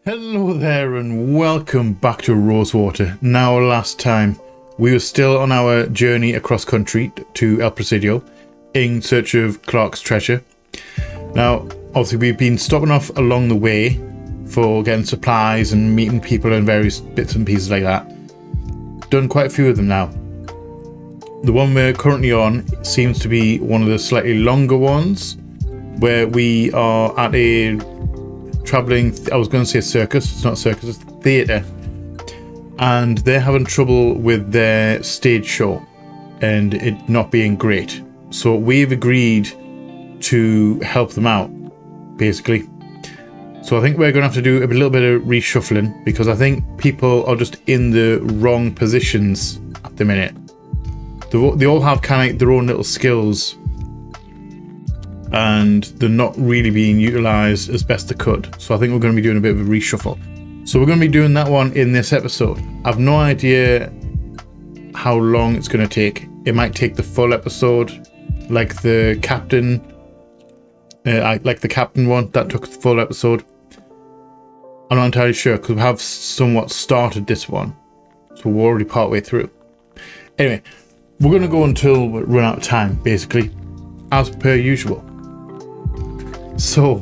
Hello there and welcome back to Rosewater. Now, last time we were still on our journey across country to El Presidio in search of Clark's treasure. Now, obviously we've been stopping off along the way for getting supplies and meeting people and various bits and pieces like that. Done quite a few of them now. The one we're currently on seems to be one of the slightly longer ones, where we are at a traveling, I was going to say a circus, it's not a circus, it's a theatre, and they're having trouble with their stage show and it not being great. So we've agreed to help them out, basically. So I think we're going to have to do a little bit of reshuffling, because I think people are just in the wrong positions at the minute. They all have kind of like their own little skills, and they're not really being utilised as best they could. So I think we're going to be doing a bit of a reshuffle. So we're going to be doing that one in this episode. I've no idea how long it's going to take. It might take the full episode, like the captain, like the captain one that took the full episode. I'm not entirely sure, because we have somewhat started this one, so we're already partway through. Anyway, we're going to go until we run out of time, basically, as per usual. So,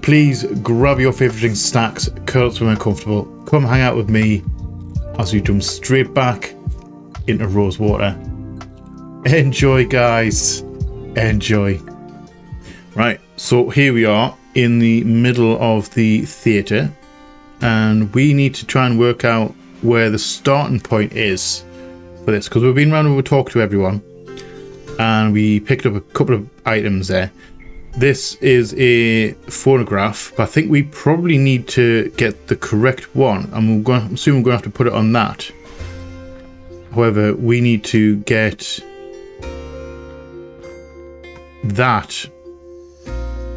please grab your favourite drinks and snacks, curl up somewhere comfortable, come hang out with me as we jump straight back into Rosewater. Enjoy, guys. Enjoy. Right, so here we are in the middle of the theatre, and we need to try and work out where the starting point is for this, because we've been around and we've talked to everyone, and we picked up a couple of items there. This is a phonograph, but I think we probably need to get the correct one, and I'm assuming we're going to have to put it on that. However, we need to get that.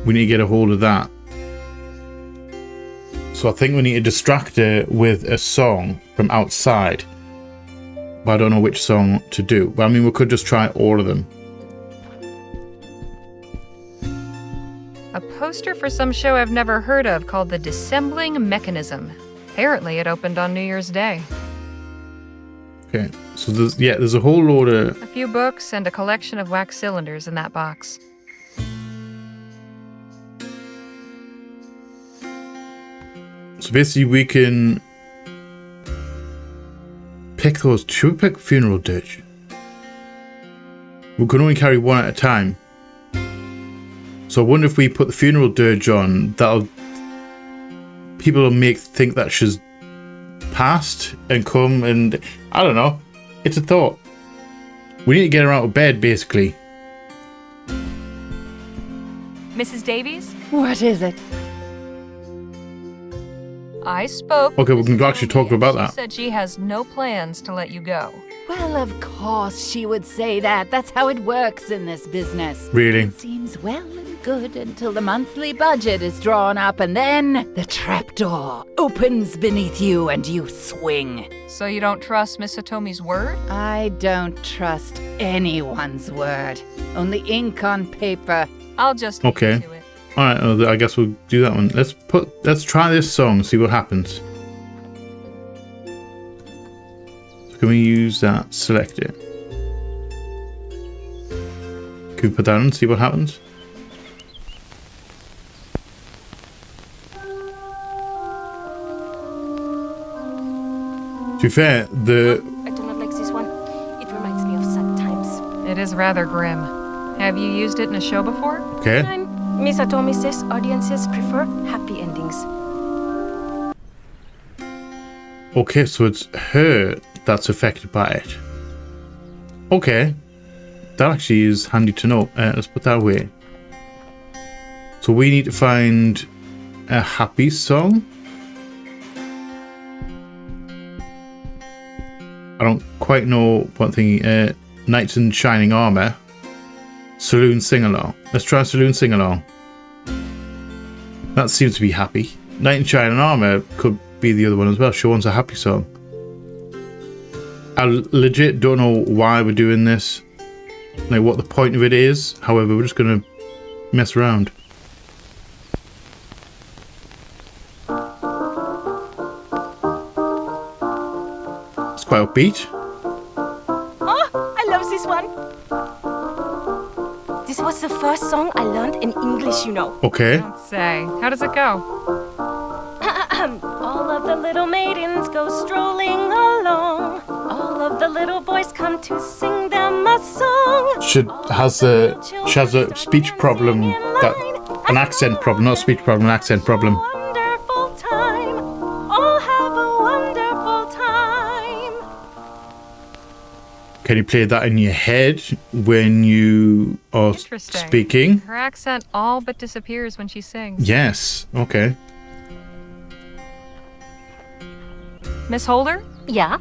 We need to get a hold of that. So I think we need to distract her with a song from outside, but I don't know which song to do. But I mean, we could just try all of them. A poster for some show I've never heard of called The Dissembling Mechanism. Apparently it opened on New Year's Day. Okay, so there's a whole load of... A few books and a collection of wax cylinders in that box. So basically we can pick those. Should we pick funeral dirge? We can only carry one at a time. So I wonder if we put the funeral dirge on, people will think that she's passed and come, and I don't know. It's a thought. We need to get her out of bed, basically. Mrs. Davies? What is it? I spoke. Okay, we can actually talk about that. She said she has no plans to let you go. Well, of course she would say that. That's how it works in this business. Really? It seems well and good until the monthly budget is drawn up, and then the trapdoor opens beneath you and you swing. So you don't trust Miss Hitomi's word? I don't trust anyone's word. Only ink on paper. I'll just leave you to it. Alright, I guess we'll do that one. Let's try this song and see what happens. So can we use that? Select it. Can we put that on and see what happens? To be fair, I do not like this one. It reminds me of sad times. It is rather grim. Have you used it in a show before? Okay. Miss Hitomi says audiences prefer happy endings. Okay, so it's her that's affected by it. Okay. That actually is handy to know. Let's put that away. So we need to find a happy song. I don't quite know what thing. Knights in Shining Armor. Saloon Sing-Along. Let's try Saloon Sing-Along. That seems to be happy. Knight in Shining Armor could be the other one as well. She wants a happy song. I legit don't know why we're doing this. Like what the point of it is. However, we're just going to mess around. quite upbeat. Oh, I love this one. This was the first song I learned in English, you know. Okay. Don't say. How does it go? All of the little maidens go strolling along. All of the little boys come to sing them a song. She has a speech problem, an accent problem, not a speech problem, an accent problem. Wonderful time. All have a wonderful time. Can you play that in your head when you are Interesting. speaking? Her accent all but disappears when she sings. Yes. Okay. Miss Holder? Yeah?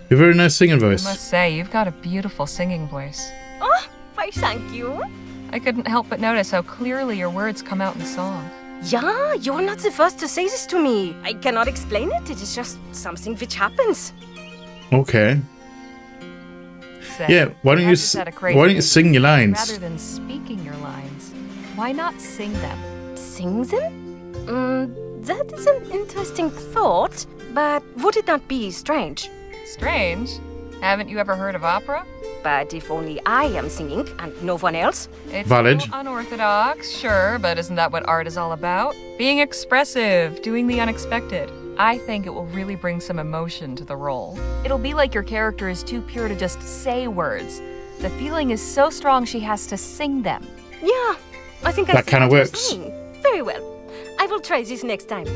You're a very nice singing I voice. must say, you've got a beautiful singing voice. Oh, why thank you. I couldn't help but notice how clearly your words come out in song. Yeah, you're not the first to say this to me. I cannot explain it. It is just something which happens. Okay. Say, Yeah. Why don't perhaps it's at a crazy you sing your lines? Rather than speaking your lines, why not sing them? Sing them? That is an interesting thought, but would it not be strange? Strange. Haven't you ever heard of opera? But if only I am singing and no one else? It's Valid. a little unorthodox, sure, but isn't that what art is all about? Being expressive, doing the unexpected. I think it will really bring some emotion to the role. It'll be like your character is too pure to just say words. The feeling is so strong she has to sing them. Yeah, I think That see kinda what you're works. saying. Very well. I will try this next time.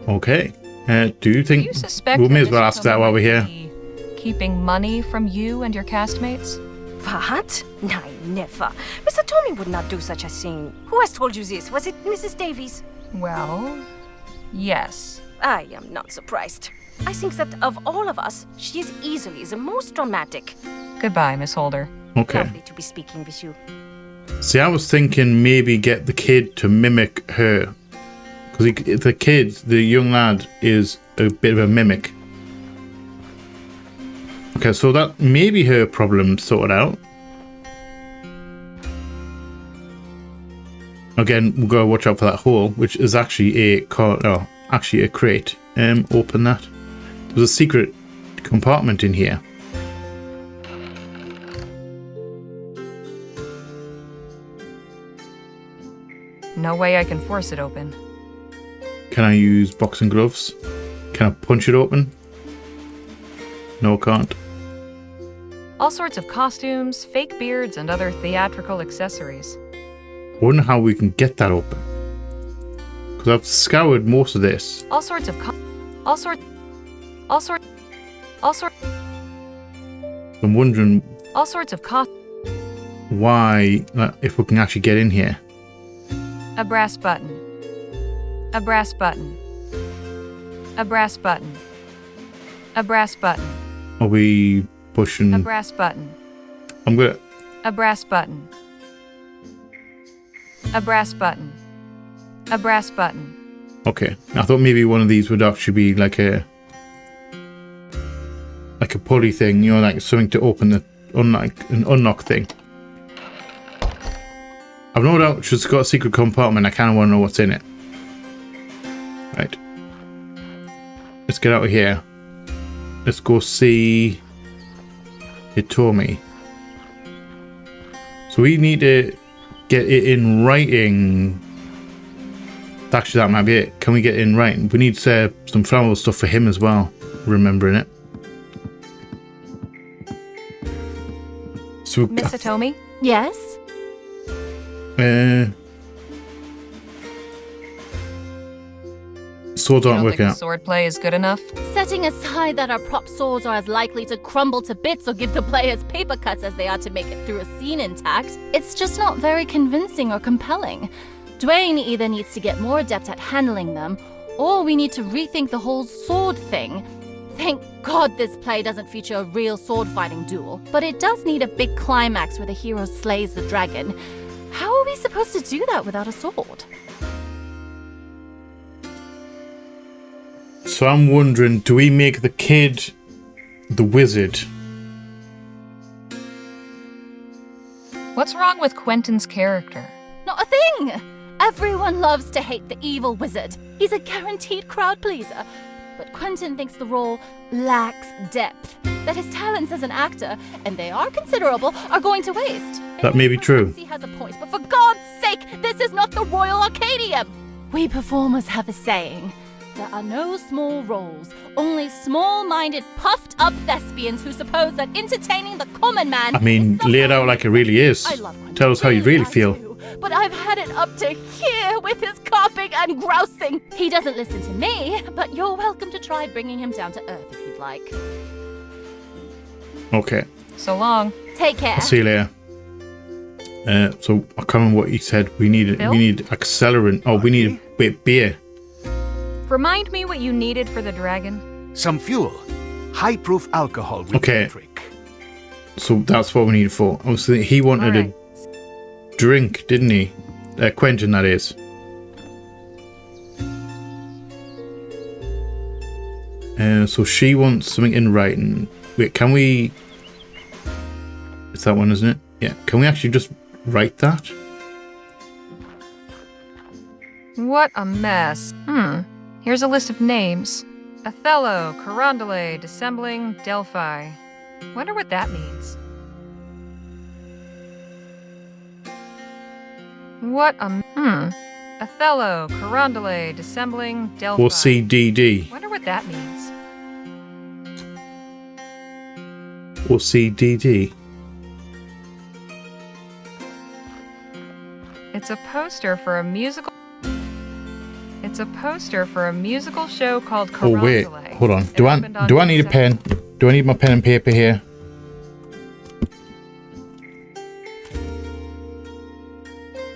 Okay. Do you think Do you suspect we may that as well Mr. ask that Toma while we're might here? be keeping money from you and your castmates? What? No, never. Mr. Tommy would not do such a thing. Who has told you this? Was it Mrs. Davies? Well, yes. I am not surprised. I think that of all of us, she is easily the most dramatic. Goodbye, Miss Holder. Okay. Lovely to be speaking with you. See, I was thinking maybe get the kid to mimic her. Because the kid, the young lad, is a bit of a mimic. Okay, so that may be her problem sorted out. Again, we've got to watch out for that hole, which is actually a crate. Open that. There's a secret compartment in here. No way I can force it open. Can I use boxing gloves? Can I punch it open? No, I can't. All sorts of costumes, fake beards, and other theatrical accessories. I wonder how we can get that open. Because I've scoured most of this. All sorts. I'm wondering All sorts of why, if we can actually get in here. A brass button. A brass button. A brass button. A brass button. Are we pushing? A brass button. I'm gonna. A brass button. A brass button. A brass button. Okay, I thought maybe one of these would actually be like a pulley thing, you know, like something to open the unlock thing. I've no doubt she's got a secret compartment. I kind of want to know what's in it. Right. Let's get out of here. Let's go see Hitomi. So we need to get it in writing. Actually, that might be it. Can we get it in writing? We need some flammable stuff for him as well. Remembering it. So, Miss Hitomi? Yes? swords You aren't don't working think out. swordplay is good enough? Setting aside that our prop swords are as likely to crumble to bits or give the players paper cuts as they are to make it through a scene intact, it's just not very convincing or compelling. Dwayne either needs to get more adept at handling them, or we need to rethink the whole sword thing. Thank God this play doesn't feature a real sword fighting duel, but it does need a big climax where the hero slays the dragon. How are we supposed to do that without a sword? So I'm wondering, do we make the kid the wizard? What's wrong with Quentin's character? Not a thing! Everyone loves to hate the evil wizard. He's a guaranteed crowd pleaser. but Quentin thinks the role lacks depth, that his talents as an actor, and they are considerable, are going to waste. That may be true. He has a point, but for God's sake, this is not the Royal Arcadium! We performers have a saying. There are no small roles, only small-minded, puffed-up thespians who suppose that entertaining the common man... I mean, lay it out like it really is. I love Quentin. Tell us how you really feel. Do, but I've had it up to here with his carping and grousing. He doesn't listen to me, but you're welcome to try bringing him down to earth if you'd like. Okay. So long. Take care. I'll see you later. So I can't remember what he said. We need accelerant. Oh, we need beer. Remind me what you needed for the dragon. Some fuel. High-proof alcohol with Okay. theatric. So that's what we need for. Obviously, he wanted Alright. a drink, didn't he? Quentin, that is. So she wants something in writing. Wait, can we... It's that one, isn't it? Yeah. Can we actually just write that? What a mess. Here's a list of names. Othello, Carondelet, Dissembling, Delphi. Wonder what that means. What a... Othello, Carondelet, Dissembling, Delphi. Or CDD? Wonder what that means. Or CDD? It's a poster for a musical... It's a poster for a musical show called Carondelet. Oh wait, hold on. It Do opened on I need a June pen? Do I need my pen and paper here?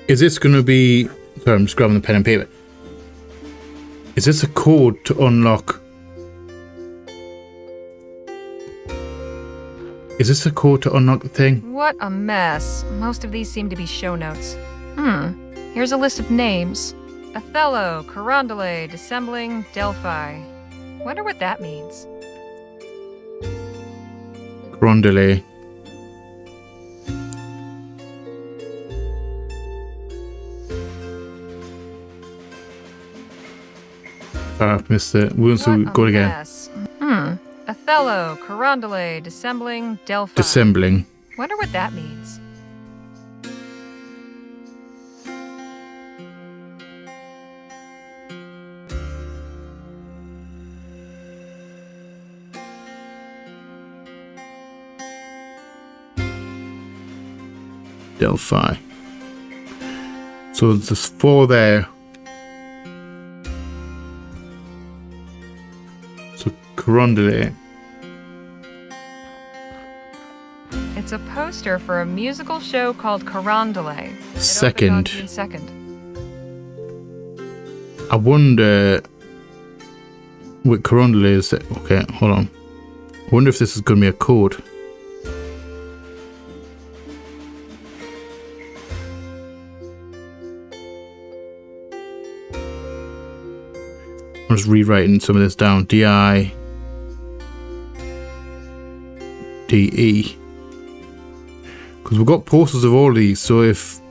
Is this going to be... Sorry, I'm just grabbing the pen and paper. Is this a code to unlock... Is this a code to unlock the thing? What a mess. Most of these seem to be show notes. Here's a list of names. Othello, Carondelet, Dissembling, Delphi. Wonder what that means. Grundislav. I've missed it. We'll go again. Mess. Othello, Carondelet, Dissembling, Delphi. Dissembling. Wonder what that means. Delphi. So there's 4 there. So Carondelet. It's a poster for a musical show called Carondelet. Second. 2nd. I wonder with Carondelet is that... Okay, hold on. I wonder if this is going to be a code. I'm just rewriting some of this down. D-I... D-E. Because we've got posters of all these, so if...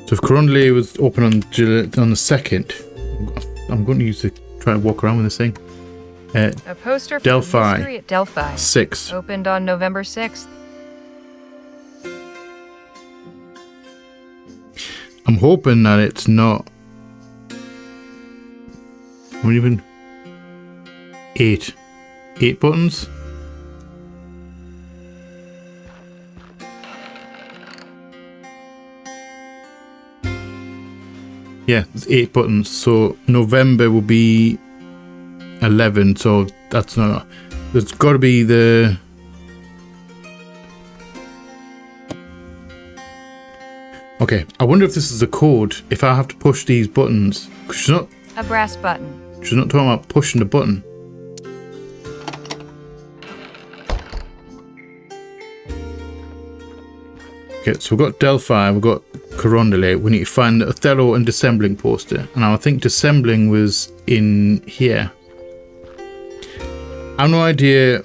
So if Carondelet was open on the 2nd, I'm going to use the... Try to walk around with this thing. A poster for Delphi. the mystery at Delphi. 6. Opened on November 6th. I'm hoping that it's not... What even... 8. 8 buttons? Yeah, it's 8 buttons. So November will be 11. So that's not... There's got to be the... Okay, I wonder if this is a code. If I have to push these buttons... 'Cause she's not... A brass button. She's not talking about pushing the button. Okay, so we've got Delphi, we've got Carondelet. We need to find the Othello and Dissembling poster. And I think Dissembling was in here. I have no idea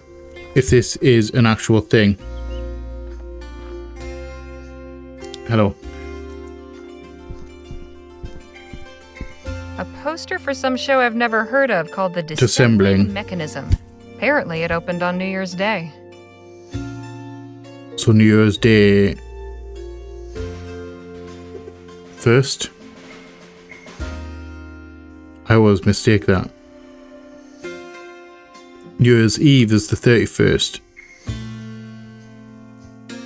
if this is an actual thing. poster for some show I've never heard of called the Dissembling Mechanism. Apparently it opened on New Year's Day. So New Year's Day 1st. I always mistake that. New Year's Eve is the 31st.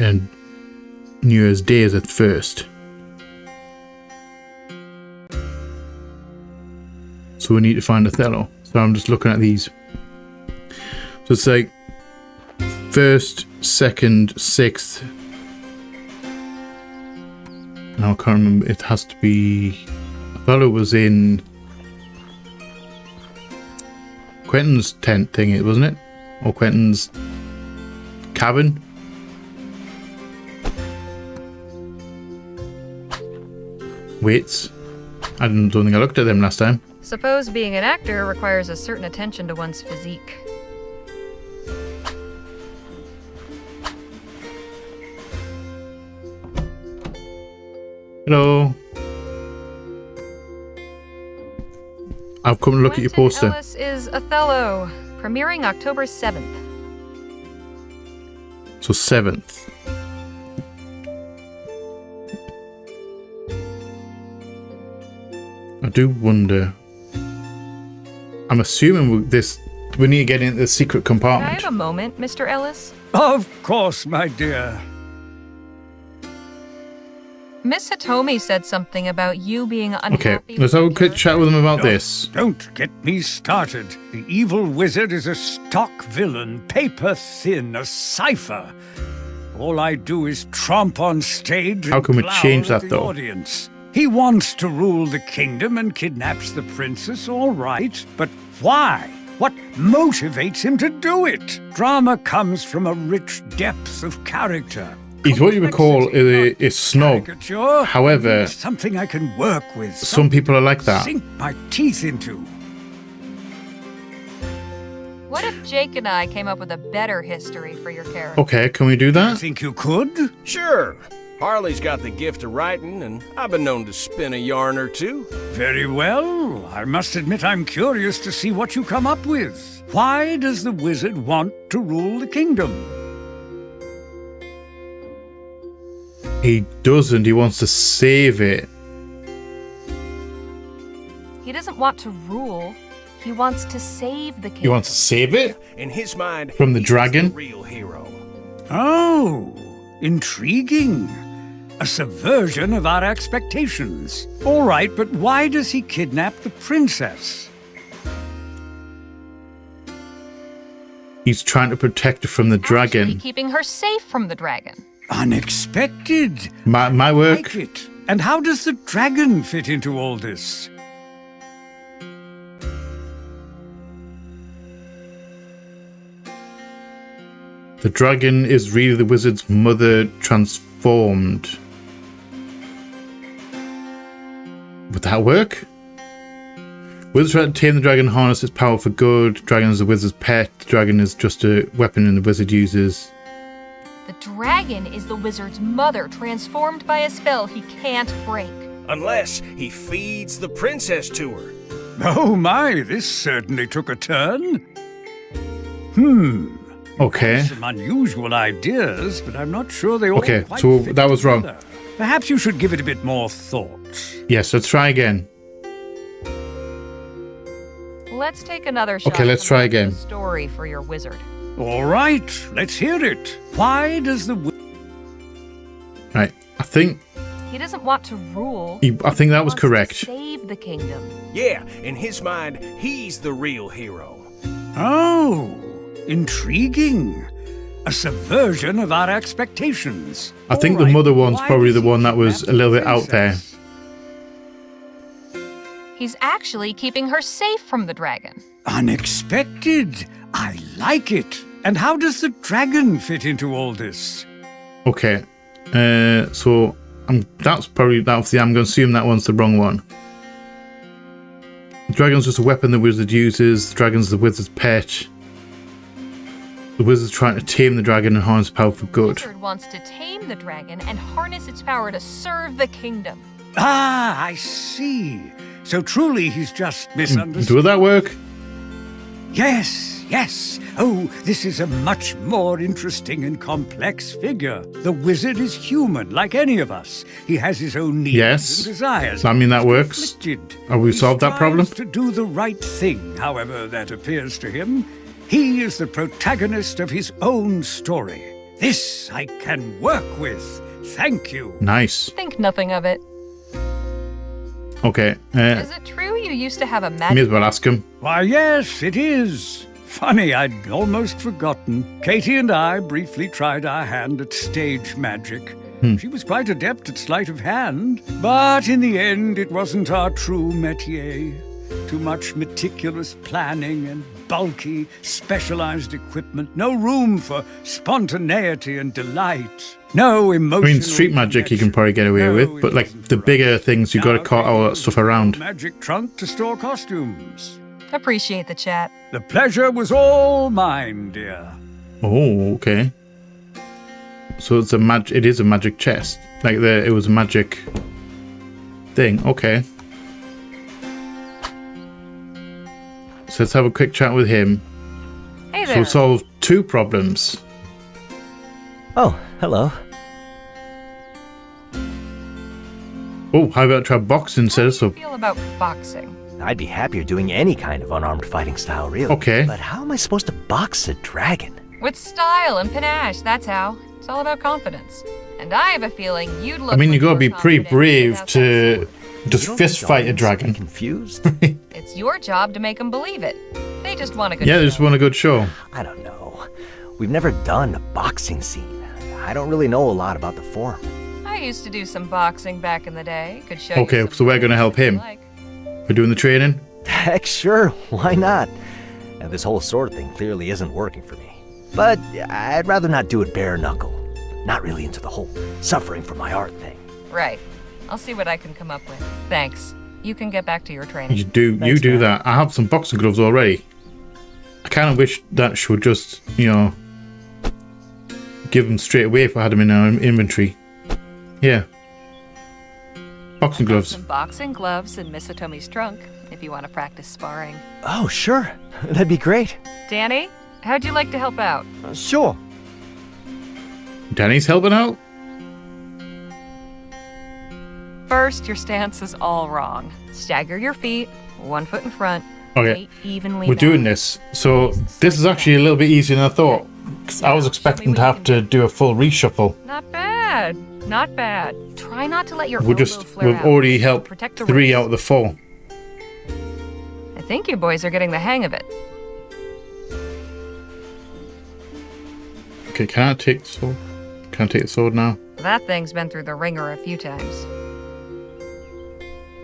And New Year's Day is at 1st. So we need to find Othello. So I'm just looking at these. So it's like 1st, 2nd, 6th. Now I can't remember. It has to be. Othello was in Quentin's tent thingy, wasn't it? Or Quentin's cabin. Weights. I don't think I looked at them last time. Suppose being an actor requires a certain attention to one's physique. Hello. I've come to look at your poster. Ellis is Othello, premiering October 7th. So 7th. I do wonder. I'm assuming we need to get into the secret Can I compartment. have a moment, Mr. Ellis? Of course, my dear. Miss Hitomi said something about you being unhappy. Okay, let's have a quick chat with them about this. Don't get me started. The evil wizard is a stock villain, paper thin, a cipher. All I do is tromp on stage and How can we glower change at that, the though? audience. He wants to rule the kingdom and kidnaps the princess, all right, but why? What motivates him to do it? Drama comes from a rich depth of character. He's what you would call a snob. Caricature, However, something I can work with. some people are like that. Sink my teeth into. What if Jake and I came up with a better history for your character? Okay, can we do that? Think you could? Sure. Harley's got the gift of writing, and I've been known to spin a yarn or two. Very well. I must admit I'm curious to see what you come up with. Why does the wizard want to rule the kingdom? He doesn't. He wants to save it. He doesn't want to rule. He wants to save the kingdom. He wants to save it? In his mind, From the he's dragon? the real hero. Oh, intriguing. A subversion of our expectations. All right, but why does he kidnap the princess? He's trying to protect her from the dragon. Actually keeping her safe from the dragon. Unexpected. My work. Like it. And how does the dragon fit into all this? The dragon is really the wizard's mother transformed. Would that work? Wizards try to tame the dragon, harness its power for good. Dragon is the wizard's pet. The dragon is just a weapon and the wizard uses. The dragon is the wizard's mother, transformed by a spell he can't break. Unless he feeds the princess to her. Oh my, this certainly took a turn. Okay. Some unusual ideas, but I'm not sure they all Okay, quite so fit that was wrong. together. Perhaps you should give it a bit more thought. Yes, let's try again. Let's take another shot. Okay, let's to try make again. the story for your wizard. All right, let's hear it. Why does the Right. I think He doesn't want to rule. I think that was He wants to correct. save the kingdom. Yeah, in his mind, he's the real hero. Oh, intriguing. A subversion of our expectations. I think All the mother right, one's why probably does the he one that was kidnap a little the bit out there. princess? He's actually keeping her safe from the dragon. Unexpected. I like it. And how does the dragon fit into all this? Okay. So I'm going to assume that one's the wrong one. The dragon's just a weapon the wizard uses. The dragon's the wizard's pet. The wizard's trying to tame the dragon and harness power for The good. wizard wants to tame the dragon and harness its power to serve the kingdom. Ah, I see. So truly he's just misunderstood. Do that work? Yes, yes. Oh, this is a much more interesting and complex figure. The wizard is human, like any of us. He has his own needs Yes. and desires. I mean, that works. Afflicted. Have we He solved that problem? strives to do the right thing, however that appears to him. He is the protagonist of his own story. This I can work with. Thank you. Nice. Think nothing of it. Okay. Is it true you used to have a May as magic? well ask him. Why, yes, it is. Funny, I'd almost forgotten. Katie and I briefly tried our hand at stage magic. She was quite adept at sleight of hand, but in the end it wasn't our true métier. Too much meticulous planning and bulky, specialized equipment. No room for spontaneity and delight. No I emotional mean, street magic you can connection. probably get away No, with, it but like wasn't the for bigger us. things, you got to Now cart all that Katie stuff used around. a magic trunk to store costumes. Appreciate the chat. The pleasure was all mine, dear. Oh, okay. So it's it is a magic chest. Like it was a magic thing. Okay. So let's have a quick chat with him. Hey So there. solve 2 problems. Oh, hello. Oh, how about try boxing instead? How do So you feel about boxing? I'd be happier doing any kind of unarmed fighting style, really. Okay. But how am I supposed to box a dragon? With style and panache, that's how. It's all about confidence. And I have a feeling you'd look. I mean, you much gotta more be pretty confident brave without that to sword. just You don't fist think fight a audience dragon. would be confused? It's your job to make them believe it. They just want a good Yeah, show. they just want a good show. I don't know. We've never done a boxing scene. I don't really know a lot about the form. I used to do some boxing back in the day. Could show you Okay, some so we're gonna help if you him. like. We're doing the training. Heck, sure. Why not? This whole sword thing clearly isn't working for me. But I'd rather not do it bare knuckle. Not really into the whole suffering for my art thing. Right. I'll see what I can come up with. Thanks. You can get back to your training. You do Thanks, do man. that. I have some boxing gloves already. I kind of wish that she would just, give them straight away if I had them in our inventory. Yeah. Boxing gloves. Some boxing gloves in Miss Otomi's trunk, if you want to practice sparring. Oh, sure. That'd be great. Danny, how'd you like to help out? Sure. Danny's helping out? First, your stance is all wrong. Stagger your feet, 1 foot in front. Okay. Weight evenly We're doing balanced. this. So this is actually a little bit easier than I thought. 'Cause I was expecting to have to do a full reshuffle. Not bad. Not bad. Try not to let your We've elbow flare we've out. already helped Protect the 3 wrist. out of the 4. I think you boys are getting the hang of it. Okay, can I take the sword? Can I take the sword now? That thing's been through the ringer a few times.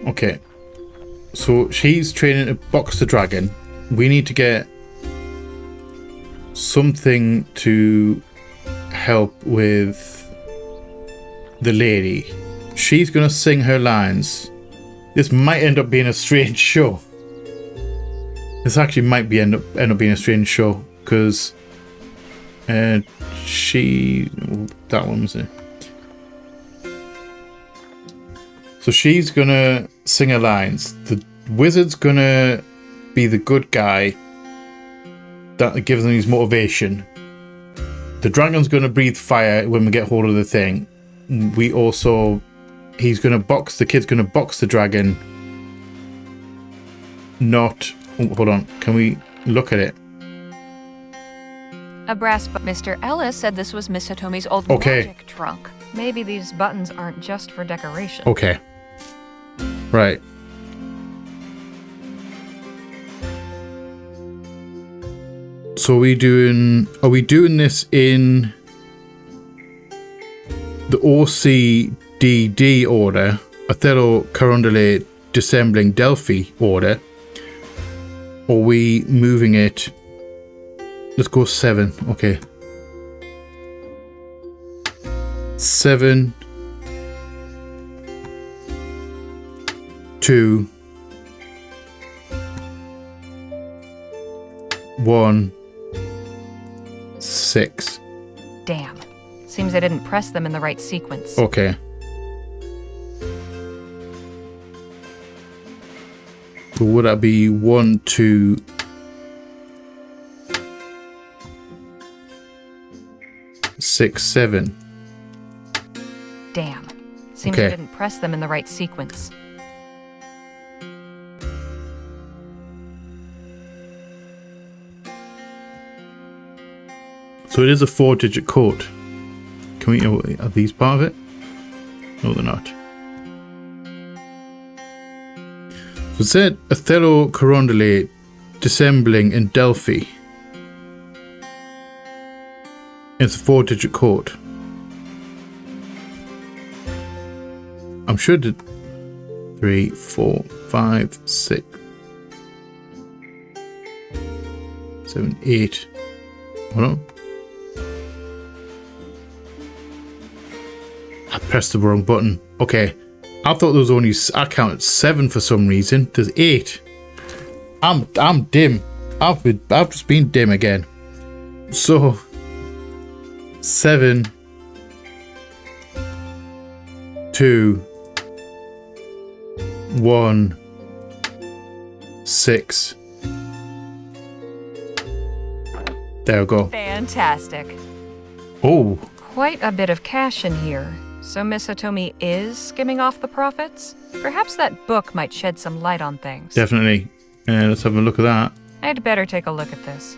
Okay. So she's training to box the dragon. We need to get something to help with the lady. She's gonna sing her lines. This might end up being a strange show. This actually might be end up being a strange show because that one was it. So she's gonna sing her lines. The wizard's gonna be the good guy that gives him his motivation. The dragon's gonna breathe fire when we get hold of the thing. The kid's gonna box the dragon. Hold on, can we look at it? A brass but Mr. Ellis said this was Miss Hitomi's old Okay. magic trunk. Maybe these buttons aren't just for decoration. Okay. Right. So are we doing this in the OCDD order, Othello Carondale Dissembling Delphi order? Or are we moving it? Let's go 7. Okay. 7, 2, 1, 6. Damn. Seems I didn't press them in the right sequence. Okay. So would that be 1, 2... six, 7. Damn. Seems Okay. I didn't press them in the right sequence. So it is a 4-digit code. Can we... Are these part of it? No, they're not. So it said Othello Corondile dissembling in Delphi. It's a 4-digit code. I'm sure it did 3, 4, 5, 6, 7, 8. Hold on. I pressed the wrong button. Okay. I thought there was only... I counted 7 for some reason. There's 8. I'm dim. I've just been dim again. So 7, 2, 1, 6. There we go. Fantastic. Oh, Quite a bit of cash in here. So Miss Hitomi is skimming off the profits? Perhaps that book might shed some light on things. definitely. Let's have a look at that. I'd better take a look at this.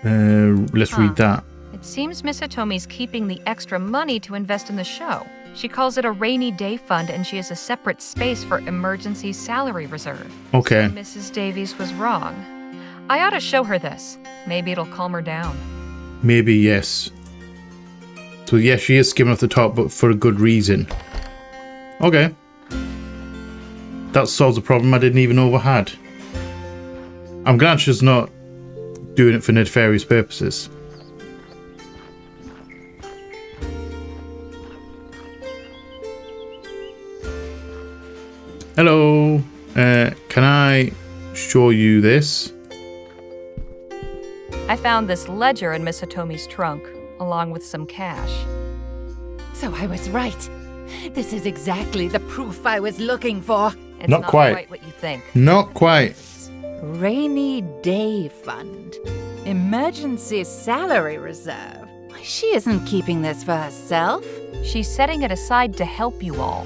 Let's read that. It seems Miss Hitomi's keeping the extra money to invest in the show. She calls it a rainy day fund, and she has a separate space for emergency salary reserve. Okay. So Mrs. Davies was wrong. I ought to show her this. Maybe it'll calm her down. Maybe, yes. So, yes, she is skimming off the top, but for a good reason. Okay. That solves a problem I didn't even know I had. I'm glad she's not doing it for nefarious purposes. Hello. Can I show you this? I found this ledger in Miss Hitomi's trunk, along with some cash. So I was right. This is exactly the proof I was looking for. It's Not quite. what you think. Not quite. Rainy day fund. Emergency salary reserve. Why, she isn't keeping this for herself. She's setting it aside to help you all.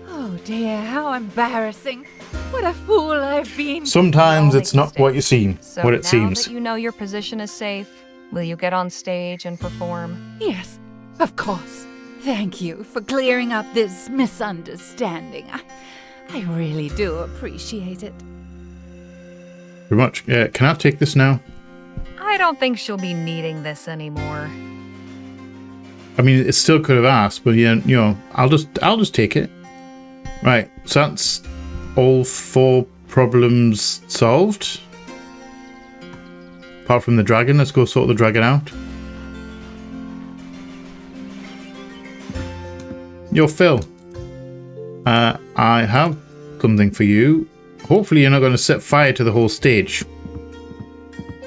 Oh dear, how embarrassing. What a fool I've been. Sometimes We all it's make not what you seem, So what it now seems. that you know your position is safe, will you get on stage and perform? Yes, of course. Thank you for clearing up this misunderstanding. I really do appreciate it. Very much. Can I take this now? I don't think she'll be needing this anymore. I mean, it still could have asked, but yeah, you know, I'll just take it. Right. So that's all 4 problems solved. Apart from the dragon, let's go sort the dragon out. Yo, Phil. I have something for you. Hopefully you're not going to set fire to the whole stage.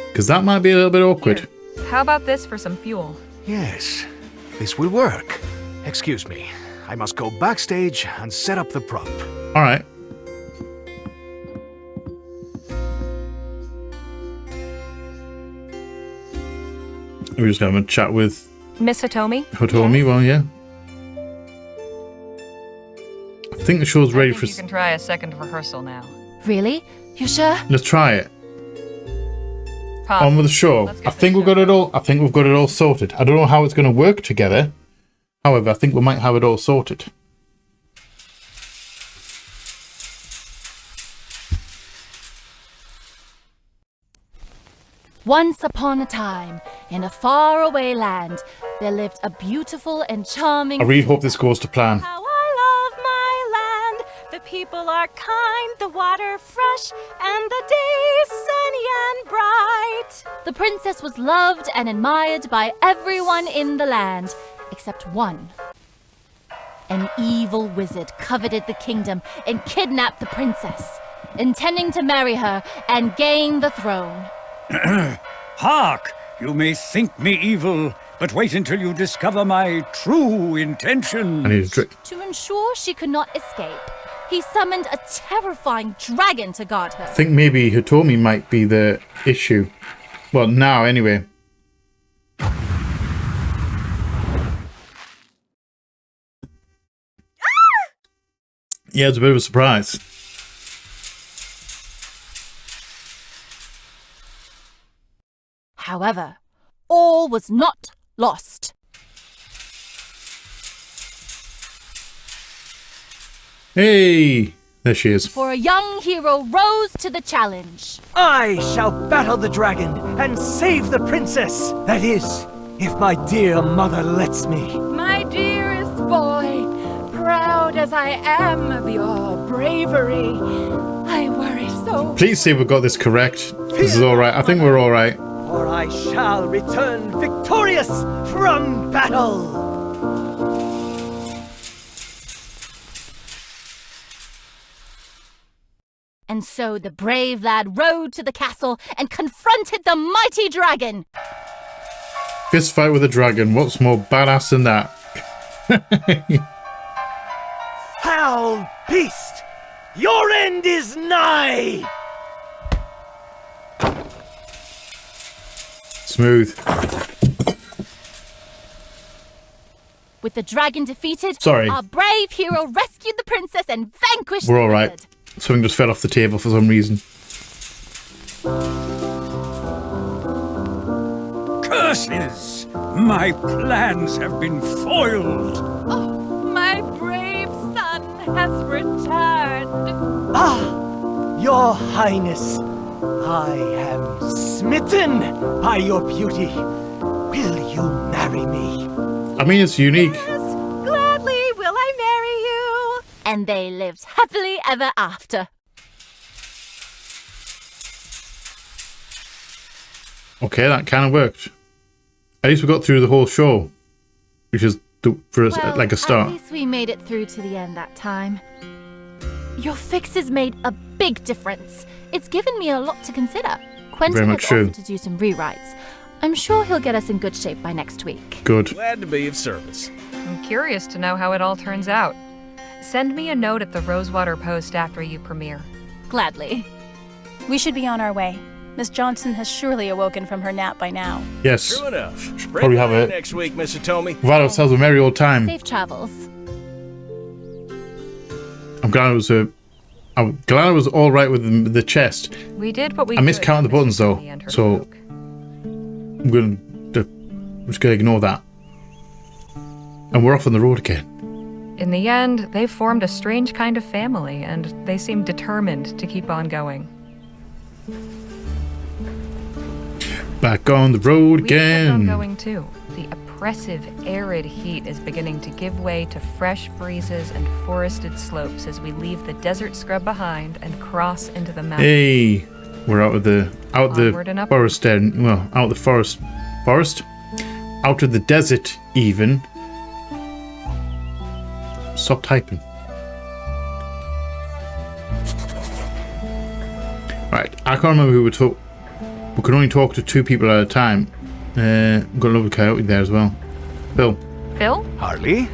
Because that might be a little bit awkward. Here, how about this for some fuel? Yes, this will work. Excuse me. I must go backstage and set up the prop. Alright. We're just having a chat with Miss Hitomi? Hitomi. Well, yeah. I think the show's ready I think for... you can try a second rehearsal now. Really? You sure? Let's try it. Pause. On with the show. Let's get I think this we've got show it all. I think we've got it all sorted. I don't know how it's going to work together. However, I think we might have it all sorted. Once upon a time, in a faraway land, there lived a beautiful and charming... I really hope this goes to plan. How I love my land. The people are kind, the water fresh, and the day sunny and bright. The princess was loved and admired by everyone in the land, except one. An evil wizard coveted the kingdom and kidnapped the princess, intending to marry her and gain the throne. Hark! You may think me evil, But wait until you discover my true intentions. I need a drink. To ensure she could not escape, he summoned a terrifying dragon to guard her. I think maybe Hitomi might be the issue. Well, now anyway. Yeah, it's a bit of a surprise. However, all was not lost. Hey, there she is. For a young hero rose to the challenge. I shall battle the dragon and save the princess. That is, if my dear mother lets me. My dearest boy, proud as I am of your bravery, I worry so. Please say we got this correct. This is alright. I think we're alright. For I shall return victorious from battle. And so the brave lad rode to the castle and confronted the mighty dragon. Fist fight with a dragon. What's more badass than that? Foul beast! Your end is nigh! Smooth. With the dragon defeated, Sorry. our brave hero rescued the princess and vanquished We're the alright. wizard. Something just fell off the table for some reason. Curses! My plans have been foiled. Oh, my brave son has returned. Ah, your highness, I am smitten by your beauty. Will you marry me? I mean, it's unique. Yes, gladly will I marry you. And they lived happily ever after. Okay, that kind of worked. At least we got through the whole show, which is like a start. At least we made it through to the end that time. Your fix has made a big difference. It's given me a lot to consider. Quentin Very much has true. offered to do some rewrites. I'm sure he'll get us in good shape by next week. Good. Glad to be of service. I'm curious to know how it all turns out. Send me a note at the Rosewater Post after you premiere. Gladly. We should be on our way. Miss Johnson has surely awoken from her nap by now. Yes. True enough. Probably have it. Next week, Miss Hitomi. We've had ourselves a merry old time. Safe travels. I'm glad it was all right with the chest. We did what we I miscounted the could, buttons Mrs. though, Tony and her so folk. I'm just gonna ignore that. And we're off on the road again. In the end, they formed a strange kind of family, and they seemed determined to keep on going. Back on the road We kept on again. going too. The oppressive, arid heat is beginning to give way to fresh breezes and forested slopes as we leave the desert scrub behind and cross into the mountains. Hey, we're out of the Onward and upward. forest then. Well, out of the forest, out of the desert even. Stop typing. Right, I can't remember who we talk. We can only talk to 2 people at a time. We've got a lovely coyote there as well. Phil, Phil? Harley?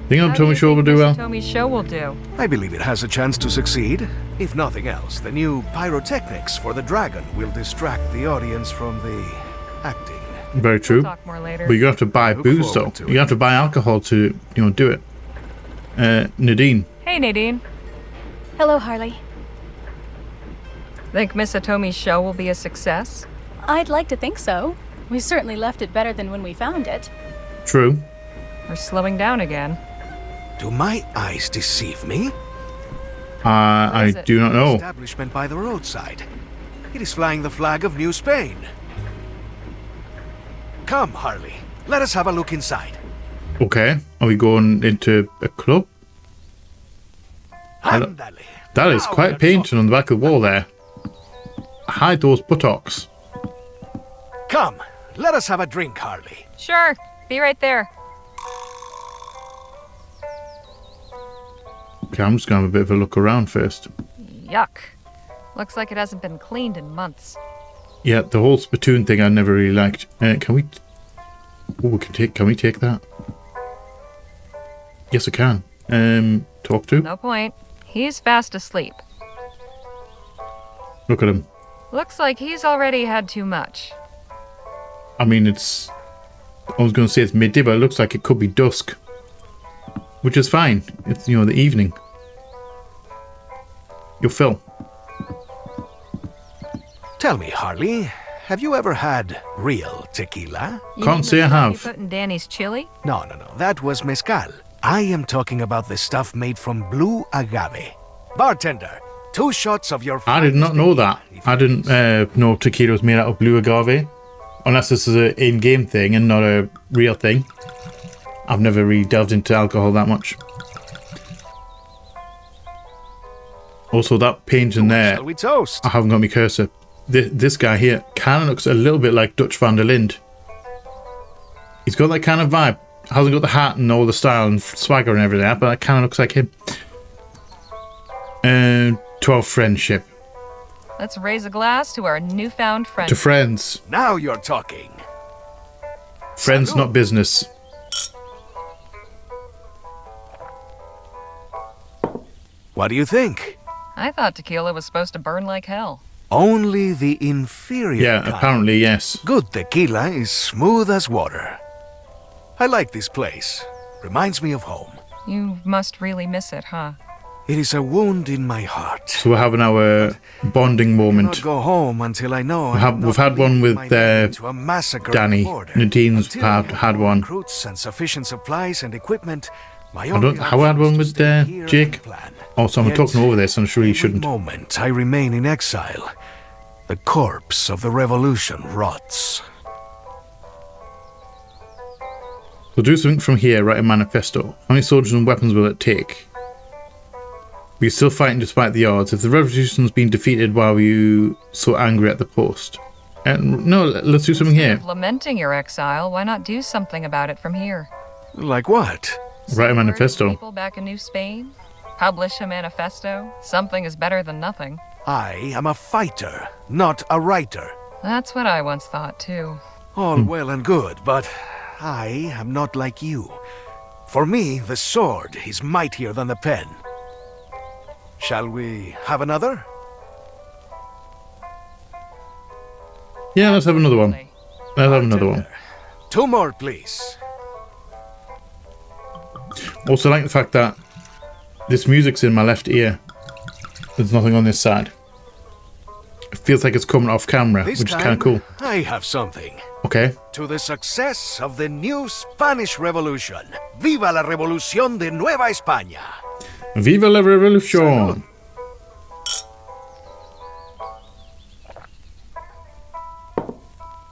think How I'm do Tommy you Shaw will think do Miss well? Hitomi's show will do. I believe it has a chance to succeed. If nothing else, the new pyrotechnics for the dragon will distract the audience from the acting. Very true. We'll talk more later. But you have to buy Look booze though. forward to You it. have to buy alcohol to, do it. Nadine. Hey, Nadine. Hello, Harley. Think Miss Hitomi's show will be a success? I'd like to think so. We certainly left it better than when we found it. True. We're slowing down again. Do my eyes deceive me? I is it? do not know. Establishment by the roadside. It is flying the flag of New Spain. Come, Harley. Let us have a look inside. Okay. Are we going into a club? Andale. That is Now quite we're painting on the back of the wall there. Hide those buttocks. Come, let us have a drink, Harley. Sure. Be right there. Okay, I'm just going to have a bit of a look around first. Yuck. Looks like it hasn't been cleaned in months. Yeah, the whole spittoon thing I never really liked. Can we Oh, we can take. Can we take that? Yes, I can. Talk to. No point. He's fast asleep. Look at him. Looks like he's already had too much. I mean, it's... I was going to say it's midday, but it looks like it could be dusk. Which is fine. It's, you know, the evening. Yo, Phil. Tell me, Harley, have you ever had real tequila? Can't say I have. You put in Danny's chili? No. That was mezcal. I am talking about the stuff made from blue agave. Bartender, 2 shots of your... I did not know that. I didn't know tequila was made out of blue agave. Unless this is an in-game thing and not a real thing. I've never really delved into alcohol that much. Also, that paint in there... Shall we toast? I haven't got my cursor. This guy here kind of looks a little bit like Dutch van der Linde. He's got that kind of vibe. Hasn't got the hat and all the style and swagger and everything, but that kind of looks like him. To our friendship. Let's raise a glass to our newfound friend. To friends. Now you're talking. Friends, Salud. not business. What do you think? I thought tequila was supposed to burn like hell. Only the inferior Yeah, kind. apparently, yes. Good tequila is smooth as water. I like this place. Reminds me of home. You must really miss it, huh? It is a wound in my heart. So we're having our bonding I moment. cannot go home until I know We've had one with Danny. Nadine's had one. Recruits and sufficient supplies and equipment. My I had one with Jake. Oh, so I'm talking over this, I'm sure you shouldn't. Moment I remain in exile. The corpse of the revolution rots. So do something from here, write a manifesto. How many soldiers and weapons will it take? We're still fighting despite the odds. If the revolution's been defeated, why were you so angry at the post? No, let's do something here. Lamenting your exile, why not do something about it from here? Like what? Write a manifesto. People back in New Spain? Publish a manifesto? Something is better than nothing. I am a fighter, not a writer. That's what I once thought, too. All well and good, but I am not like you. For me, the sword is mightier than the pen. Shall we have another? Yeah, let's have another one. Let's have another one. 2 more, please. Also, I like the fact that this music's in my left ear. There's nothing on this side. It feels like it's coming off camera, This which is time, kind of cool. I have something. Okay. To the success of the new Spanish Revolution. ¡Viva la Revolución de Nueva España! Viva la Revolución!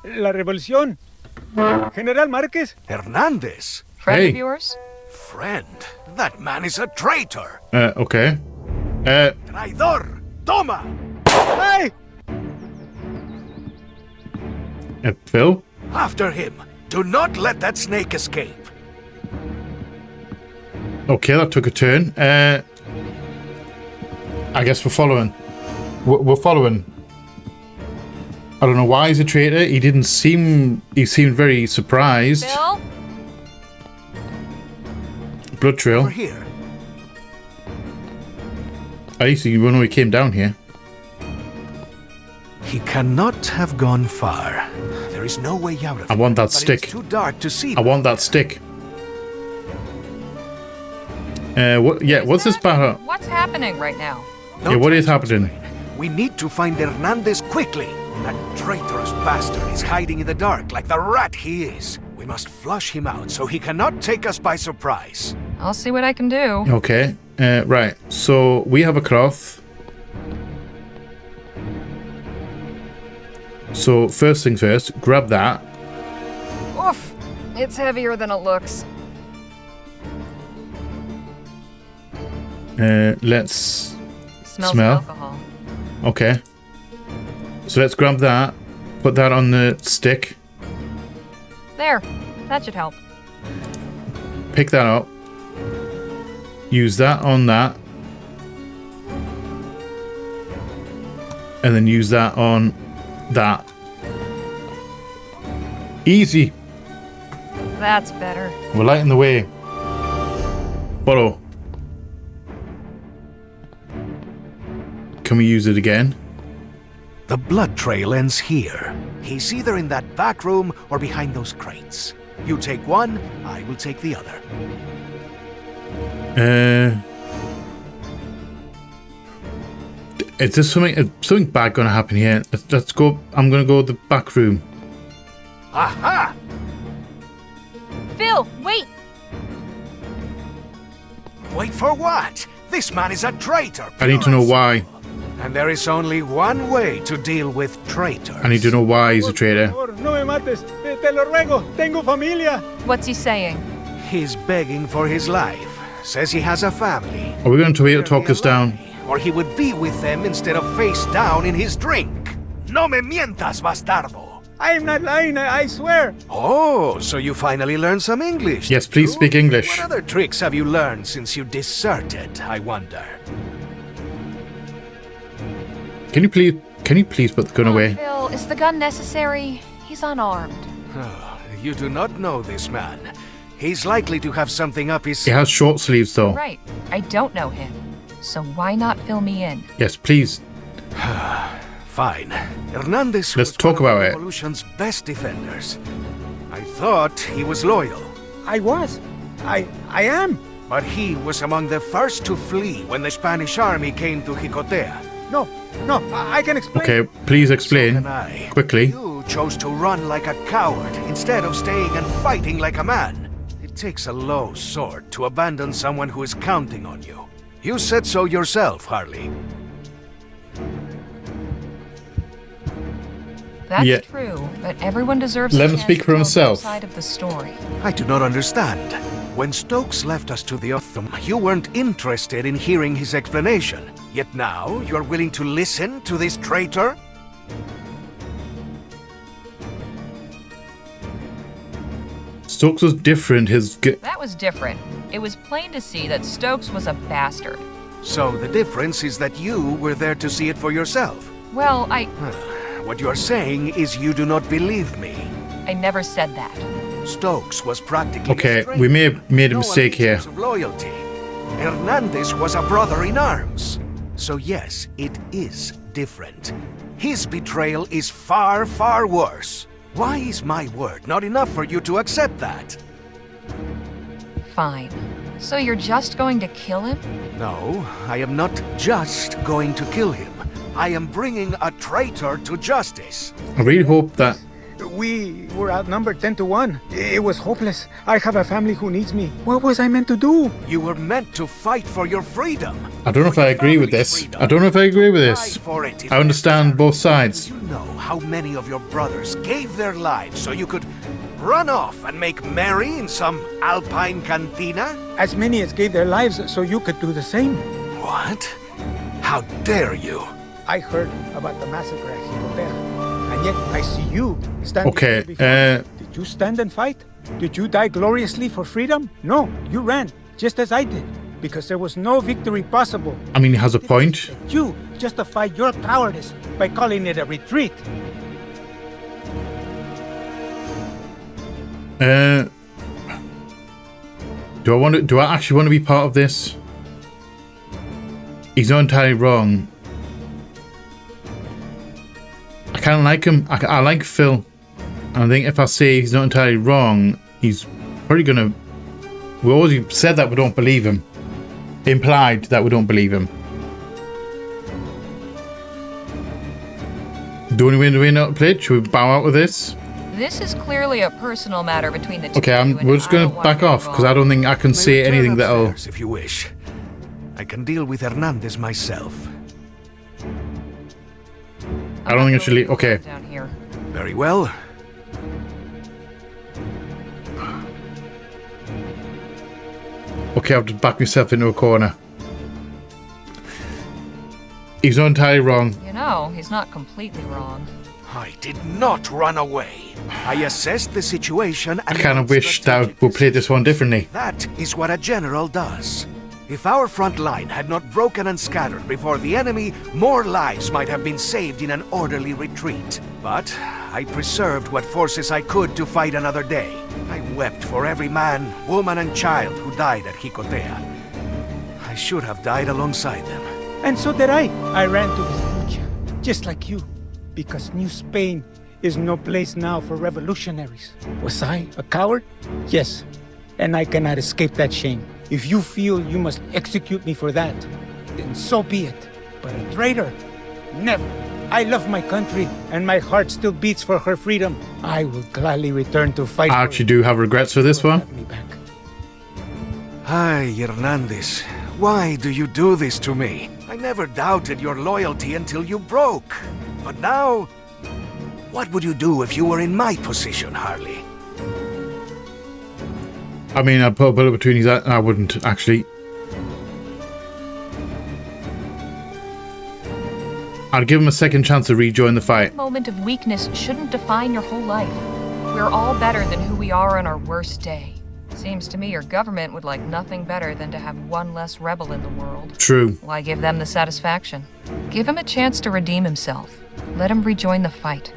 La Revolución. General Márquez. Hernández. Friend Hey. of yours? Friend? That man is a traitor. Okay. Traidor. Toma! ¡Ay! Phil? After him. Do not let that snake escape. Okay, that took a turn. I guess we're following. We're following. I don't know why he's a traitor. He didn't seem... He seemed very surprised. Bill? Blood trail. Over here. At least you know he came down here. He cannot have gone far. There is no way out of it. I want that but stick. It's too dark to see. I want that stick. What? Yeah, what's this battle? What's happening right now? Yeah, what is happening? We need to find Hernandez quickly. That traitorous bastard is hiding in the dark like the rat he is. We must flush him out so he cannot take us by surprise. I'll see what I can do. Okay, right. So we have a cloth. So first things first, grab that. Oof! It's heavier than it looks. Let's Smells smell. of alcohol. Okay. So let's grab that. Put that on the stick. There. That should help. Pick that up. Use that on that. And then use that on that. Easy. That's better. We're lighting the way. Follow. Can we use it again? The blood trail ends here. He's either in that back room or behind those crates. You take one, I will take the other. Is there something bad going to happen here? Let's go. I'm going to go the back room. Aha! Phil, wait! Wait for what? This man is a traitor. I need to know why. And there is only one way to deal with traitors. I need to know why he's a traitor. No me mates. Te lo ruego. Tengo familia. What's he saying? He's begging for his life. Says he has a family. Are we going to be able to talk us down? Or he would be with them instead of face down in his drink. No me mientas, bastardo. I am not lying, I swear. Oh, so you finally learned some English. Yes, please speak English. What other tricks have you learned since you deserted, I wonder? Can you please put the gun away? Phil, is the gun necessary? He's unarmed. You do not know this man. He's likely to have something up his... He has short sleeves though. Right. I don't know him. So why not fill me in? Yes, please. Fine. Hernandez Let's was talk one of about the it. Revolution's best defenders. I thought he was loyal. I was. I am. But he was among the first to flee when the Spanish army came to Jicotea. No, I can explain. Okay, please explain So can I. quickly. You chose to run like a coward instead of staying and fighting like a man. It takes a low sword to abandon someone who is counting on you. You said so yourself, Harley. That's true, but everyone deserves Let a him chance speak to for tell himself. their side of the story. I do not understand. When Stokes left us to the Otham, you weren't interested in hearing his explanation. Yet now, you're willing to listen to this traitor? Stokes was different. That was different. It was plain to see that Stokes was a bastard. So the difference is that you were there to see it for yourself. Well, What you are saying is you do not believe me. I never said that. Stokes was practically Okay, a stranger. we may have made a No mistake here. allegiance of loyalty. Hernandez was a brother in arms. So yes, it is different. His betrayal is far, far worse. Why is my word not enough for you to accept that? Fine. So you're just going to kill him? No, I am not just going to kill him. I am bringing a traitor to justice. I really hope that... We were outnumbered 10-1. It was hopeless. I have a family who needs me. What was I meant to do? You were meant to fight for your freedom. I don't know if I agree with this. I don't know if I agree with this. I understand both sides. You know how many of your brothers gave their lives so you could run off and make merry in some alpine cantina? As many as gave their lives so you could do the same. What? How dare you? I heard about the massacre at Jicotea. And yet I see you standing Okay, there before me. Did you stand and fight? Did you die gloriously for freedom? No, you ran, just as I did, because there was no victory possible. I mean, he has a point. You justify your cowardice by calling it a retreat. Do I actually want to be part of this? He's not entirely wrong. I kind of like him. I like Phil. And I think if I say he's not entirely wrong, he's probably gonna... We already said that we don't believe him. Implied that we don't believe him. Do we win out play? Should we bow out with this? This is clearly a personal matter between the two Okay, of you, and we're just I gonna don't want back to off because I don't think I can say Return anything that'll... upstairs if you wish. I can deal with Hernandez myself. I don't think I should leave. Okay. Down here. Very well. Okay, I've just backed myself into a corner. He's not entirely wrong. You know, he's not completely wrong. I did not run away. I assessed the situation and... I kind of wish that we'll play this one differently. That is what a general does. If our front line had not broken and scattered before the enemy, more lives might have been saved in an orderly retreat. But I preserved what forces I could to fight another day. I wept for every man, woman, and child who died at Jicotea. I should have died alongside them. And so did I. I ran to Vespuccia, just like you, because New Spain is no place now for revolutionaries. Was I a coward? Yes, and I cannot escape that shame. If you feel you must execute me for that, then so be it. But a traitor? Never. I love my country, and my heart still beats for her freedom. I will gladly return to fight. I actually do have regrets for this one. Ay, Hernandez, why do you do this to me? I never doubted your loyalty until you broke. But now, what would you do if you were in my position, Harley? I mean, I'd put a bullet between his eyes. I wouldn't, actually. I'd give him a second chance to rejoin the fight. A moment of weakness shouldn't define your whole life. We're all better than who we are on our worst day. Seems to me your government would like nothing better than to have one less rebel in the world. True. Why give them the satisfaction? Give him a chance to redeem himself. Let him rejoin the fight.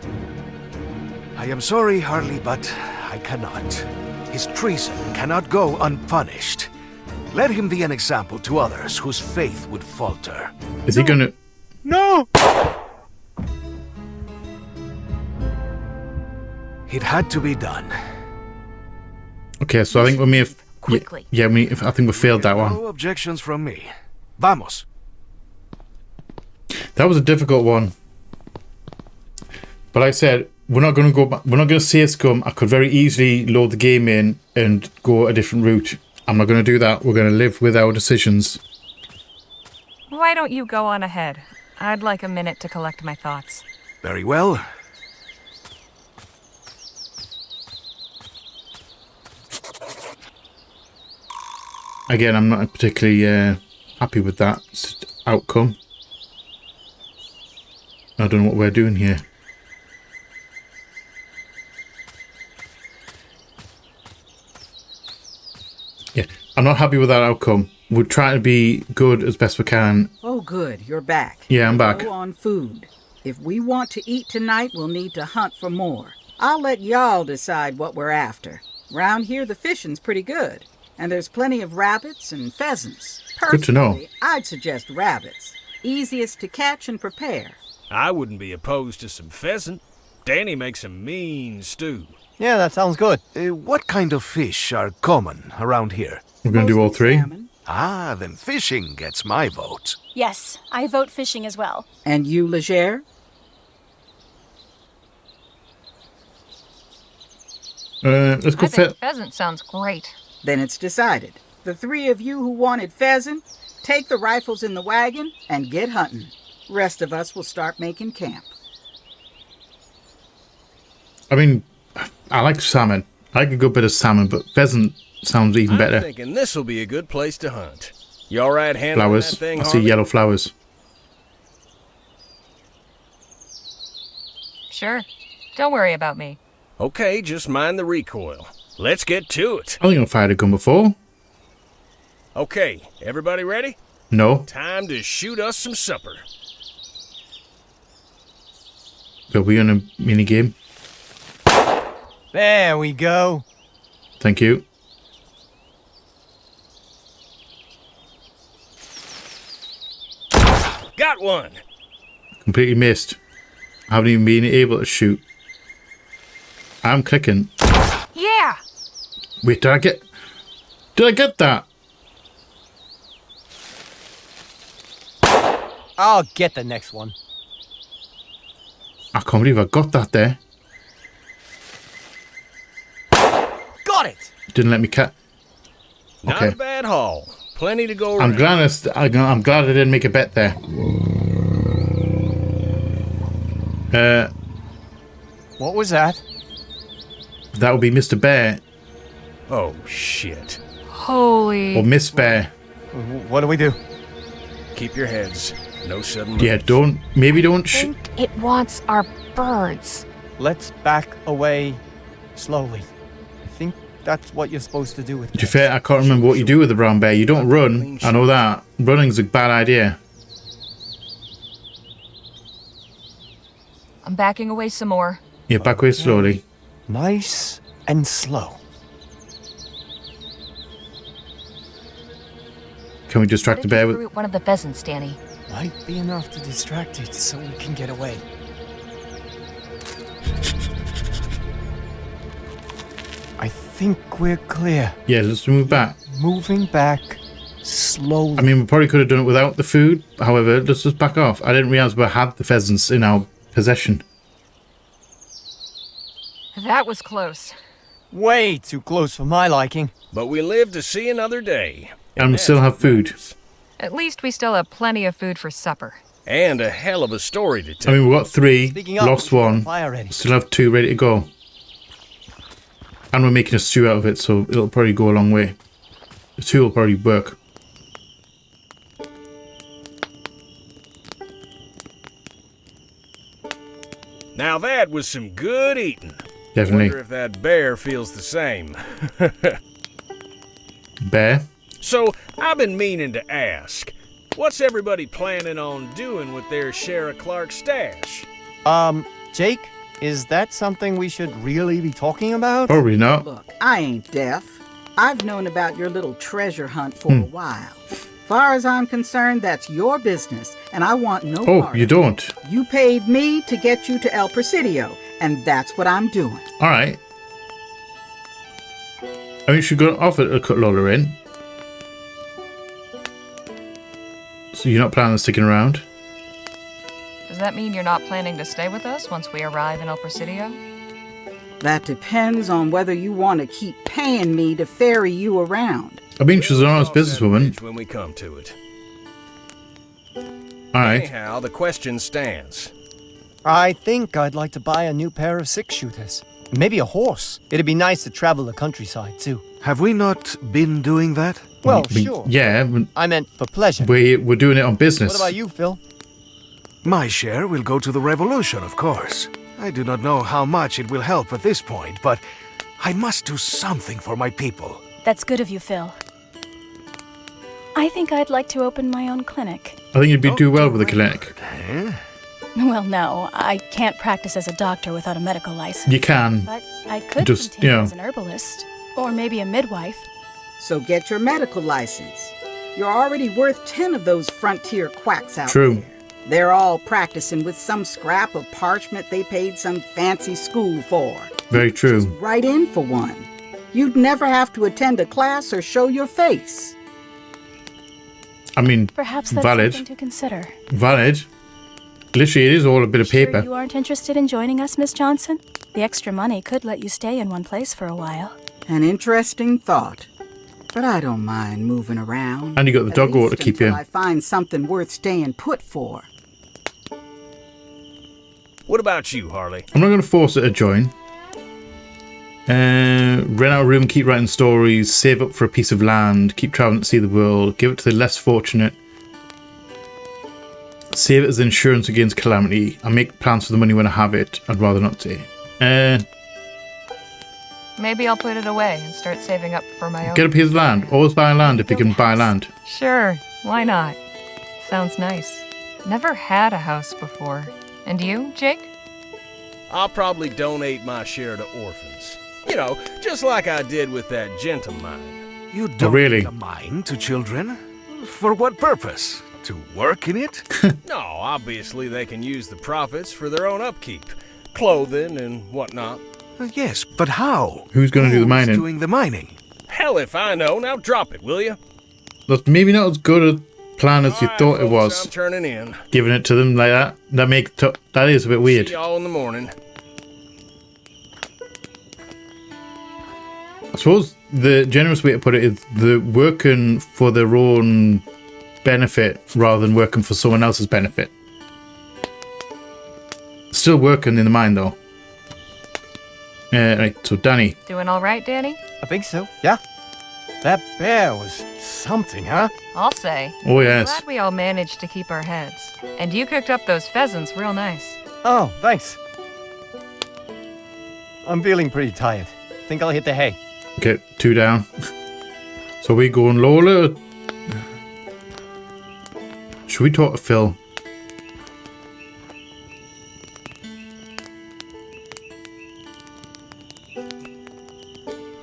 I am sorry, Harley, but I cannot. His treason cannot go unpunished. Let him be an example to others whose faith would falter. Is he gonna... No! It had to be done. Okay, so I think we may have... Quickly. Yeah, I think we failed that one. No objections from me. Vamos. That was a difficult one. But like I said, we're not going to go back. We're not going to say scum. I could very easily load the game in and go a different route. I'm not going to do that. We're going to live with our decisions. Why don't you go on ahead? I'd like a minute to collect my thoughts. Very well. Again, I'm not particularly happy with that outcome. I don't know what we're doing here. Yeah, I'm not happy with that outcome. We're trying to be good as best we can. Oh, good. You're back. Yeah, I'm back. Go on food. If we want to eat tonight, we'll need to hunt for more. I'll let y'all decide what we're after. Round here, the fishing's pretty good. And there's plenty of rabbits and pheasants. Good to know. Personally, I'd suggest rabbits. Easiest to catch and prepare. I wouldn't be opposed to some pheasant. Danny makes a mean stew. Yeah, that sounds good. What kind of fish are common around here? We're going to do all three. Salmon. Ah, then fishing gets my vote. Yes, I vote fishing as well. And you, Leger? Let's go I think pheasant sounds great. Then it's decided. The three of you who wanted pheasant, take the rifles in the wagon and get hunting. Rest of us will start making camp. I mean, I like salmon. I like a good bit of salmon, but pheasant sounds even better. I'm thinking this'll be a good place to hunt. You all right handling Flowers. that thing, I see Harley? yellow flowers. Sure. Don't worry about me. Okay, just mind the recoil. Let's get to it. I think I've fired a gun before. Okay, everybody ready? No. Time to shoot us some supper. Are we on a mini game? There we go. Thank you. Got one. Completely missed. I haven't even been able to shoot. I'm clicking. Yeah! Wait, did I get that? I'll get the next one. I can't believe I got that there. Got it! Didn't let me cat. Not Okay. a bad haul. Plenty to go I'm around. glad I didn't make a bet there. What was that? That would be Mr. Bear Oh, shit. Holy... or Miss Bear. What do we do? Keep your heads. No sudden Yeah, moves. maybe don't I think it wants our birds. Let's back away slowly. I think that's what you're supposed to do with To be fair, I can't remember what you do with the brown bear. You don't run. I know that. Running's a bad idea. I'm backing away some more. Yeah, back away slowly. Nice and slow. Can we distract the bear with... Root one of the pheasants, Danny. Might be enough to distract it so we can get away. I think we're clear. Yeah, let's move back. Moving back slowly. I mean, we probably could have done it without the food. However, let's just back off. I didn't realize we had the pheasants in our possession. That was close. Way too close for my liking. But we live to see another day. And we still have food. At least we still have plenty of food for supper. And a hell of a story to tell. I mean, we've got 3, of, lost 1, still have 2 ready to go. And we're making a stew out of it, so it'll probably go a long way. The 2 will probably work. Now that was some good eating. Definitely. Wonder if that bear feels the same. Bear? So, I've been meaning to ask, what's everybody planning on doing with their share of Clark's stash? Jake, is that something we should really be talking about? Probably not. Look, I ain't deaf. I've known about your little treasure hunt for a while. Far as I'm concerned, that's your business, and I want no part. Oh, you don't? You paid me to get you to El Presidio, and that's what I'm doing. Alright. I mean, you should go off to cut Lola in. So you're not planning on sticking around? Does that mean you're not planning to stay with us once we arrive in El Presidio? That depends on whether you want to keep paying me to ferry you around. I mean, she's an honest businesswoman. When we come to it. Alright. Anyhow, the question stands. I think I'd like to buy a new pair of 6-shooters. Maybe a horse. It'd be nice to travel the countryside, too. Have we not been doing that? Well, sure. Yeah. I meant for pleasure. We're doing it on business. What about you, Phil? My share will go to the revolution, of course. I do not know how much it will help at this point, but I must do something for my people. That's good of you, Phil. I think I'd like to open my own clinic. I think you'd do well with a clinic. Well, no, I can't practice as a doctor without a medical license. You can. But I could Just, continue as an herbalist. Or maybe a midwife. So get your medical license. You're already worth 10 of those frontier quacks out True. there. They're all practicing with some scrap of parchment they paid some fancy school for. Very true. Just write in for one. You'd never have to attend a class or show your face. I mean, Perhaps that's valid. something to consider. Valid. Literally, it is all a bit of paper. Sure you aren't interested in joining us, Miss Johnson? The extra money could let you stay in one place for a while. An interesting thought. But I don't mind moving around. And you got the dog water to keep you. Until I find something worth staying put for. What about you, Harley? I'm not going to force her to join. Rent out a room, keep writing stories, save up for a piece of land, keep traveling to see the world, give it to the less fortunate. Save it as insurance against calamity. I make plans for the money when I have it. I'd rather not say. Maybe I'll put it away and start saving up for my own. Get a piece of land. Always buy land if you can buy land. Sure, why not? Sounds nice. Never had a house before. And you, Jake? I'll probably donate my share to orphans. You know, just like I did with that gentleman. You donate really? a mine to children? For what purpose? To work in it? No, obviously they can use the profits for their own upkeep. Clothing and whatnot. Yes, but how? Who's going to do the mining? Who's doing the mining? Hell if I know. Now drop it, will you? That's maybe not as good a plan as you thought it was. I'm turning in. Giving it to them like that. That is a bit weird. See y'all in the morning. I suppose the generous way to put it is they're working for their own benefit rather than working for someone else's benefit. Still working in the mine though. Right, so Danny. Doing all right, Danny? I think so, yeah. That bear was something, huh? I'll say. Oh, yes. Glad we all managed to keep our heads. And you cooked up those pheasants real nice. Oh, thanks. I'm feeling pretty tired. Think I'll hit the hay. Okay, 2 down. So we going Lola? Should we talk to Phil?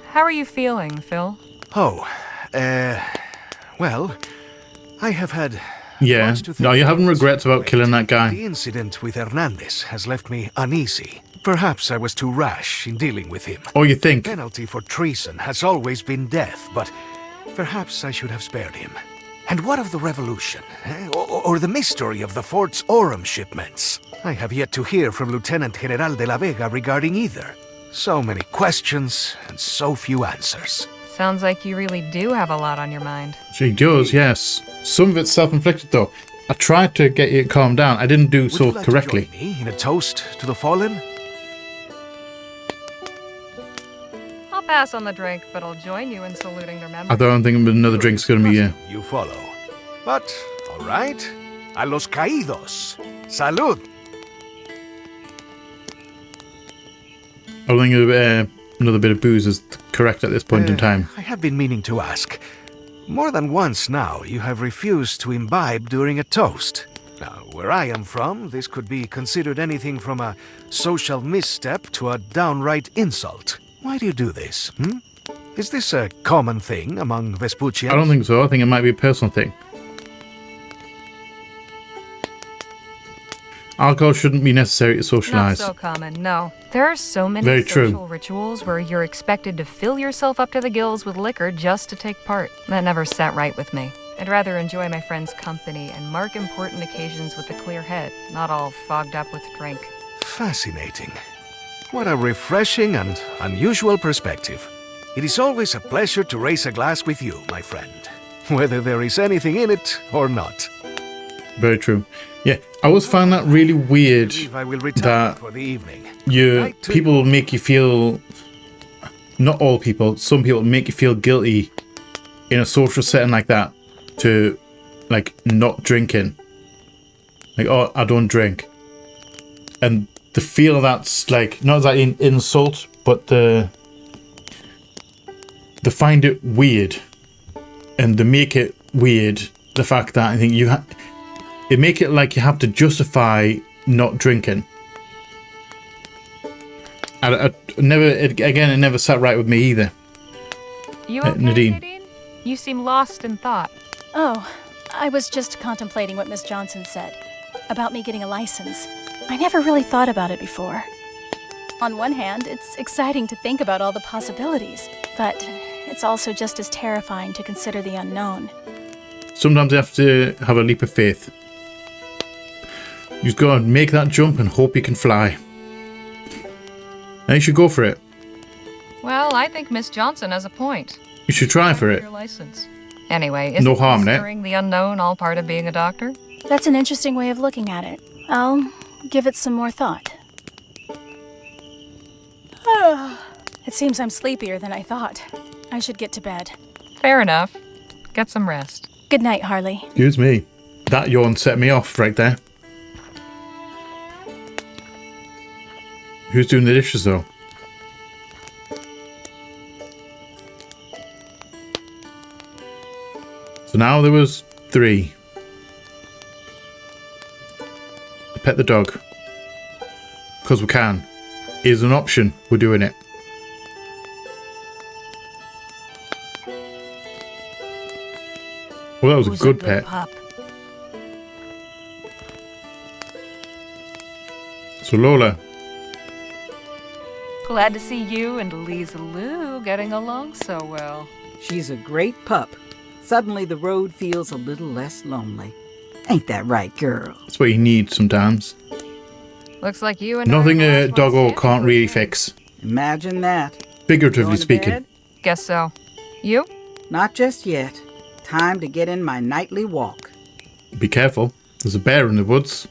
How are you feeling, Phil? Oh, well, I have had... Yeah, no, you having regrets about killing that guy? The incident with Hernandez has left me uneasy. Perhaps I was too rash in dealing with him. Oh, you think? The penalty for treason has always been death, but perhaps I should have spared him. And what of the revolution? Or the mystery of the fort's Aurum shipments? I have yet to hear from Lieutenant General de la Vega regarding either. So many questions and so few answers. Sounds like you really do have a lot on your mind. She does, yes. Some of it's self-inflicted, though. I tried to get you to calm down. I didn't do so correctly. Would you like to join me in a toast to the fallen? I'll pass on the drink, but I'll join you in saluting their memory. I don't think another drink's gonna be here. You follow. But, all right. A los caídos. Salud. I don't think another bit of booze is correct at this point in time. I have been meaning to ask. More than once now, you have refused to imbibe during a toast. Now, where I am from, this could be considered anything from a social misstep to a downright insult. Why do you do this, Is this a common thing among Vespuccians? I don't think so. I think it might be a personal thing. Alcohol shouldn't be necessary to socialize. Not so common, no. There are so many Very social rituals where you're expected to fill yourself up to the gills with liquor just to take part. That never sat right with me. I'd rather enjoy my friends' company and mark important occasions with a clear head, not all fogged up with drink. Fascinating. What a refreshing and unusual perspective. It is always a pleasure to raise a glass with you, my friend, whether there is anything in it or not. Very true. Yeah, I always find that really weird that for the evening. People make you feel, not all people, some people make you feel guilty in a social setting like that to, like, not drinking. Like, oh, I don't drink. And the feel that's, like, not that an insult, but they find it weird. And they make it weird, the fact that I think it make it like you have to justify not drinking. I never, it never sat right with me either. You okay, Nadine? You seem lost in thought. Oh, I was just contemplating what Miss Johnson said about me getting a license. I never really thought about it before. On one hand, it's exciting to think about all the possibilities, but it's also just as terrifying to consider the unknown. Sometimes you have to have a leap of faith. You just go and make that jump and hope you can fly. And you should go for it. Well, I think Miss Johnson has a point. You should try for it. Your license. Anyway, is no harm in it. Considering the unknown all part of being a doctor? That's an interesting way of looking at it. I'll give it some more thought. It seems I'm sleepier than I thought. I should get to bed. Fair enough. Get some rest. Good night, Harley. Excuse me. That yawn set me off right there. Who's doing the dishes, though? So now there was 3. Pet the dog. Because we can. Is an option. We're doing it. Well, that was a good pet. Pup? So Lola. Glad to see you and Lisa Lou getting along so well. She's a great pup. Suddenly the road feels a little less lonely. Ain't that right, girl? That's what you need sometimes. Looks like you and nothing a doggo can't really fix. Imagine that. Figuratively speaking. Bed? Guess so. You? Not just yet. Time to get in my nightly walk. Be careful. There's a bear in the woods.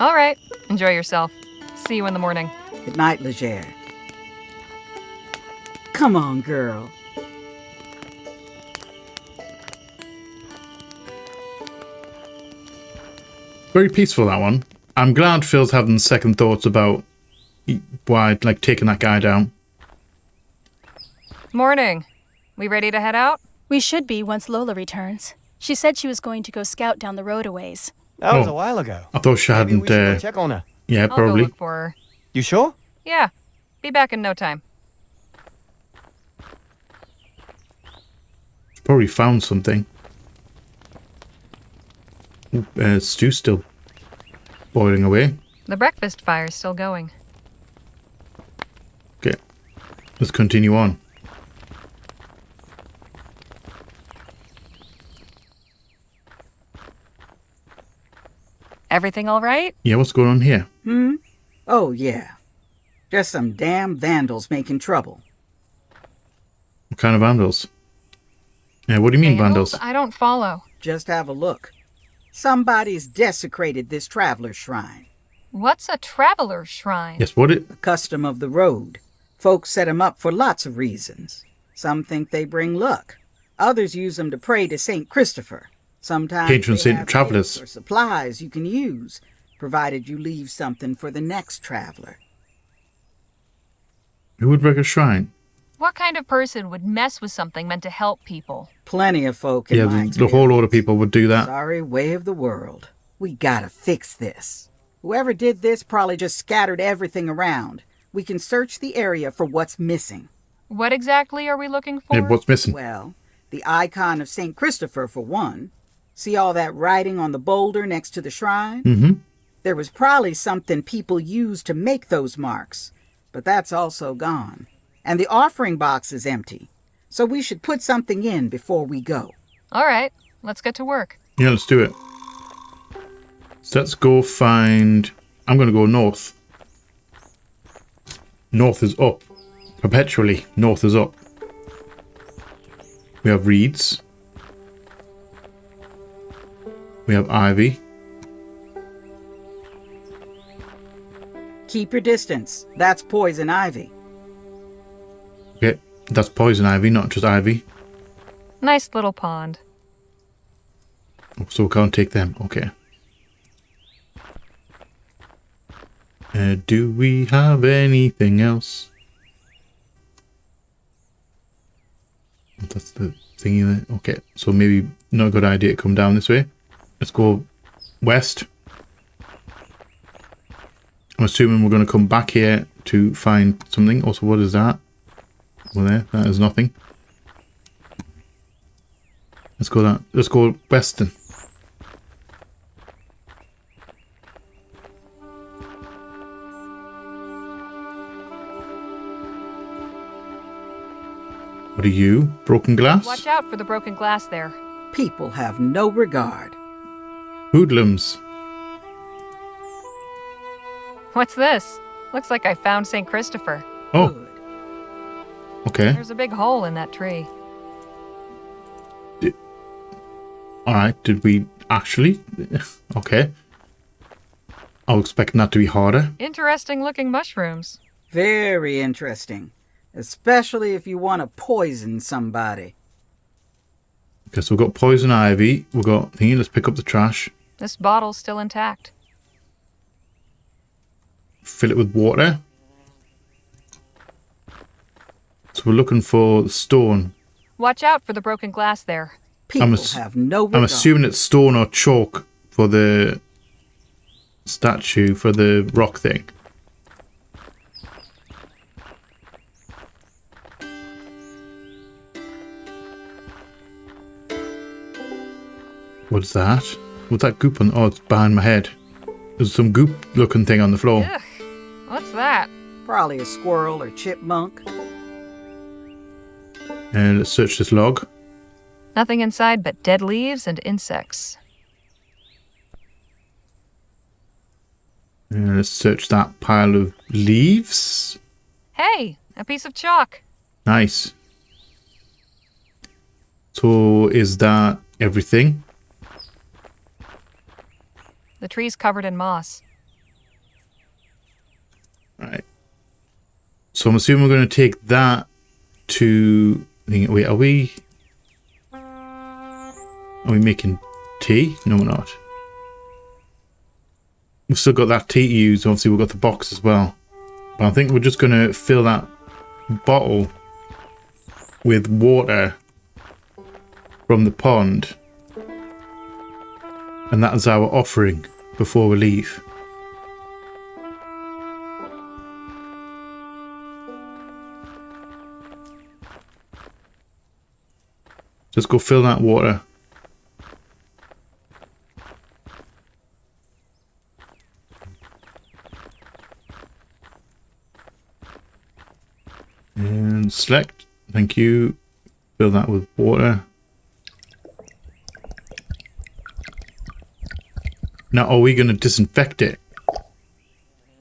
All right. Enjoy yourself. See you in the morning. Good night, Leger. Come on, girl. Very peaceful, that one. I'm glad Phil's having second thoughts about why, like, taking that guy down. Morning. We ready to head out? We should be once Lola returns. She said she was going to go scout down the road a ways. That was a while ago. I thought she Maybe hadn't. we should go check on her. Yeah, I'll go probably. look for her. You sure? Yeah. Be back in no time. Probably found something. Stew's still boiling away. The breakfast fire's still going. Okay, let's continue on. Everything all right? Yeah, what's going on here? Oh, yeah. Just some damn vandals making trouble. What kind of vandals? Yeah, what do you mean vandals? I don't follow. Just have a look. Somebody's desecrated this traveler's shrine. What's a traveler's shrine? Yes, what it? A custom of the road. Folks set 'em up for lots of reasons. Some think they bring luck. Others use them to pray to St. Christopher. Sometimes Patron they saint have of travelers. gifts or supplies you can use, provided you leave something for the next traveler. Who would break a shrine? What kind of person would mess with something meant to help people? Plenty of folk in Yeah, my the whole lot of people would do that. Sorry, way of the world. We gotta fix this. Whoever did this probably just scattered everything around. We can search the area for what's missing. What exactly are we looking for? Yeah, what's missing? Well, the icon of St. Christopher, for one. See all that writing on the boulder next to the shrine? Mm-hmm. There was probably something people used to make those marks, but that's also gone. And the offering box is empty, so we should put something in before we go. All right, let's get to work. Yeah, let's do it. So let's go find... I'm going to go north. North is up. Perpetually, north is up. We have reeds. We have ivy. Keep your distance. That's poison ivy. Okay, that's poison ivy, not just ivy. Nice little pond. So we can't take them. Okay. Do we have anything else? That's the thingy there. Okay, so maybe not a good idea to come down this way. Let's go west. I'm assuming we're going to come back here to find something. Also, what is that? Well, there. That is nothing. Let's go that. Let's go western. What are you? Broken glass? Watch out for the broken glass there. People have no regard. Hoodlums. What's this? Looks like I found St. Christopher. Oh. Okay. There's a big hole in that tree. Alright, did we actually? Okay. I was expecting that to be harder. Interesting looking mushrooms. Very interesting. Especially if you want to poison somebody. Okay, so we've got poison ivy. We've got thingy. Let's pick up the trash. This bottle's still intact. Fill it with water. So we're looking for stone. Watch out for the broken glass there. People have no regard. I'm assuming it's stone or chalk for the statue, for the rock thing. What's that? What's that goop on? Oh, it's behind my head. There's some goop looking thing on the floor. Ugh, what's that? Probably a squirrel or chipmunk. And let's search this log. Nothing inside but dead leaves and insects. And let's search that pile of leaves. Hey, a piece of chalk. Nice. So is that everything? The tree's covered in moss. Right. So I'm assuming we're going to take that to... Wait, are we making tea? No, we're not. We've still got that tea to use. Obviously, we've got the box as well. But I think we're just going to fill that bottle with water from the pond. And that is our offering before we leave. Just go fill that water. And select. Thank you. Fill that with water. Now, are we going to disinfect it?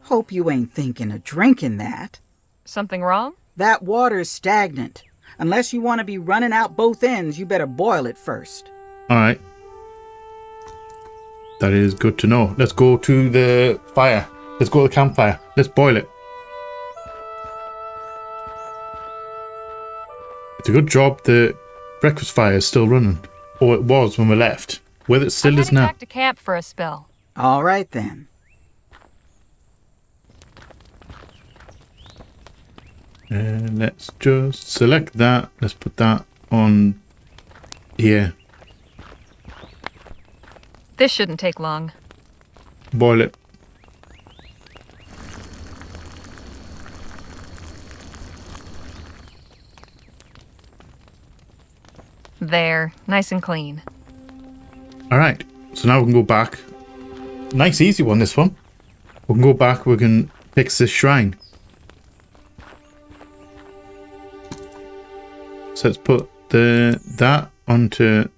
Hope you ain't thinking of drinking that. Something wrong? That water's stagnant. Unless you want to be running out both ends, you better boil it first. Alright. That is good to know. Let's go to the fire. Let's go to the campfire. Let's boil it. It's a good job the breakfast fire is still running. Or it was when we left. Whether it still is now. Back to camp for a spell. All right then. And let's just select that. Let's put that on here. This shouldn't take long. Boil it. There, nice and clean. Alright, so now we can go back. Nice easy one, this one. We can go back, we can fix this shrine. So let's put that onto...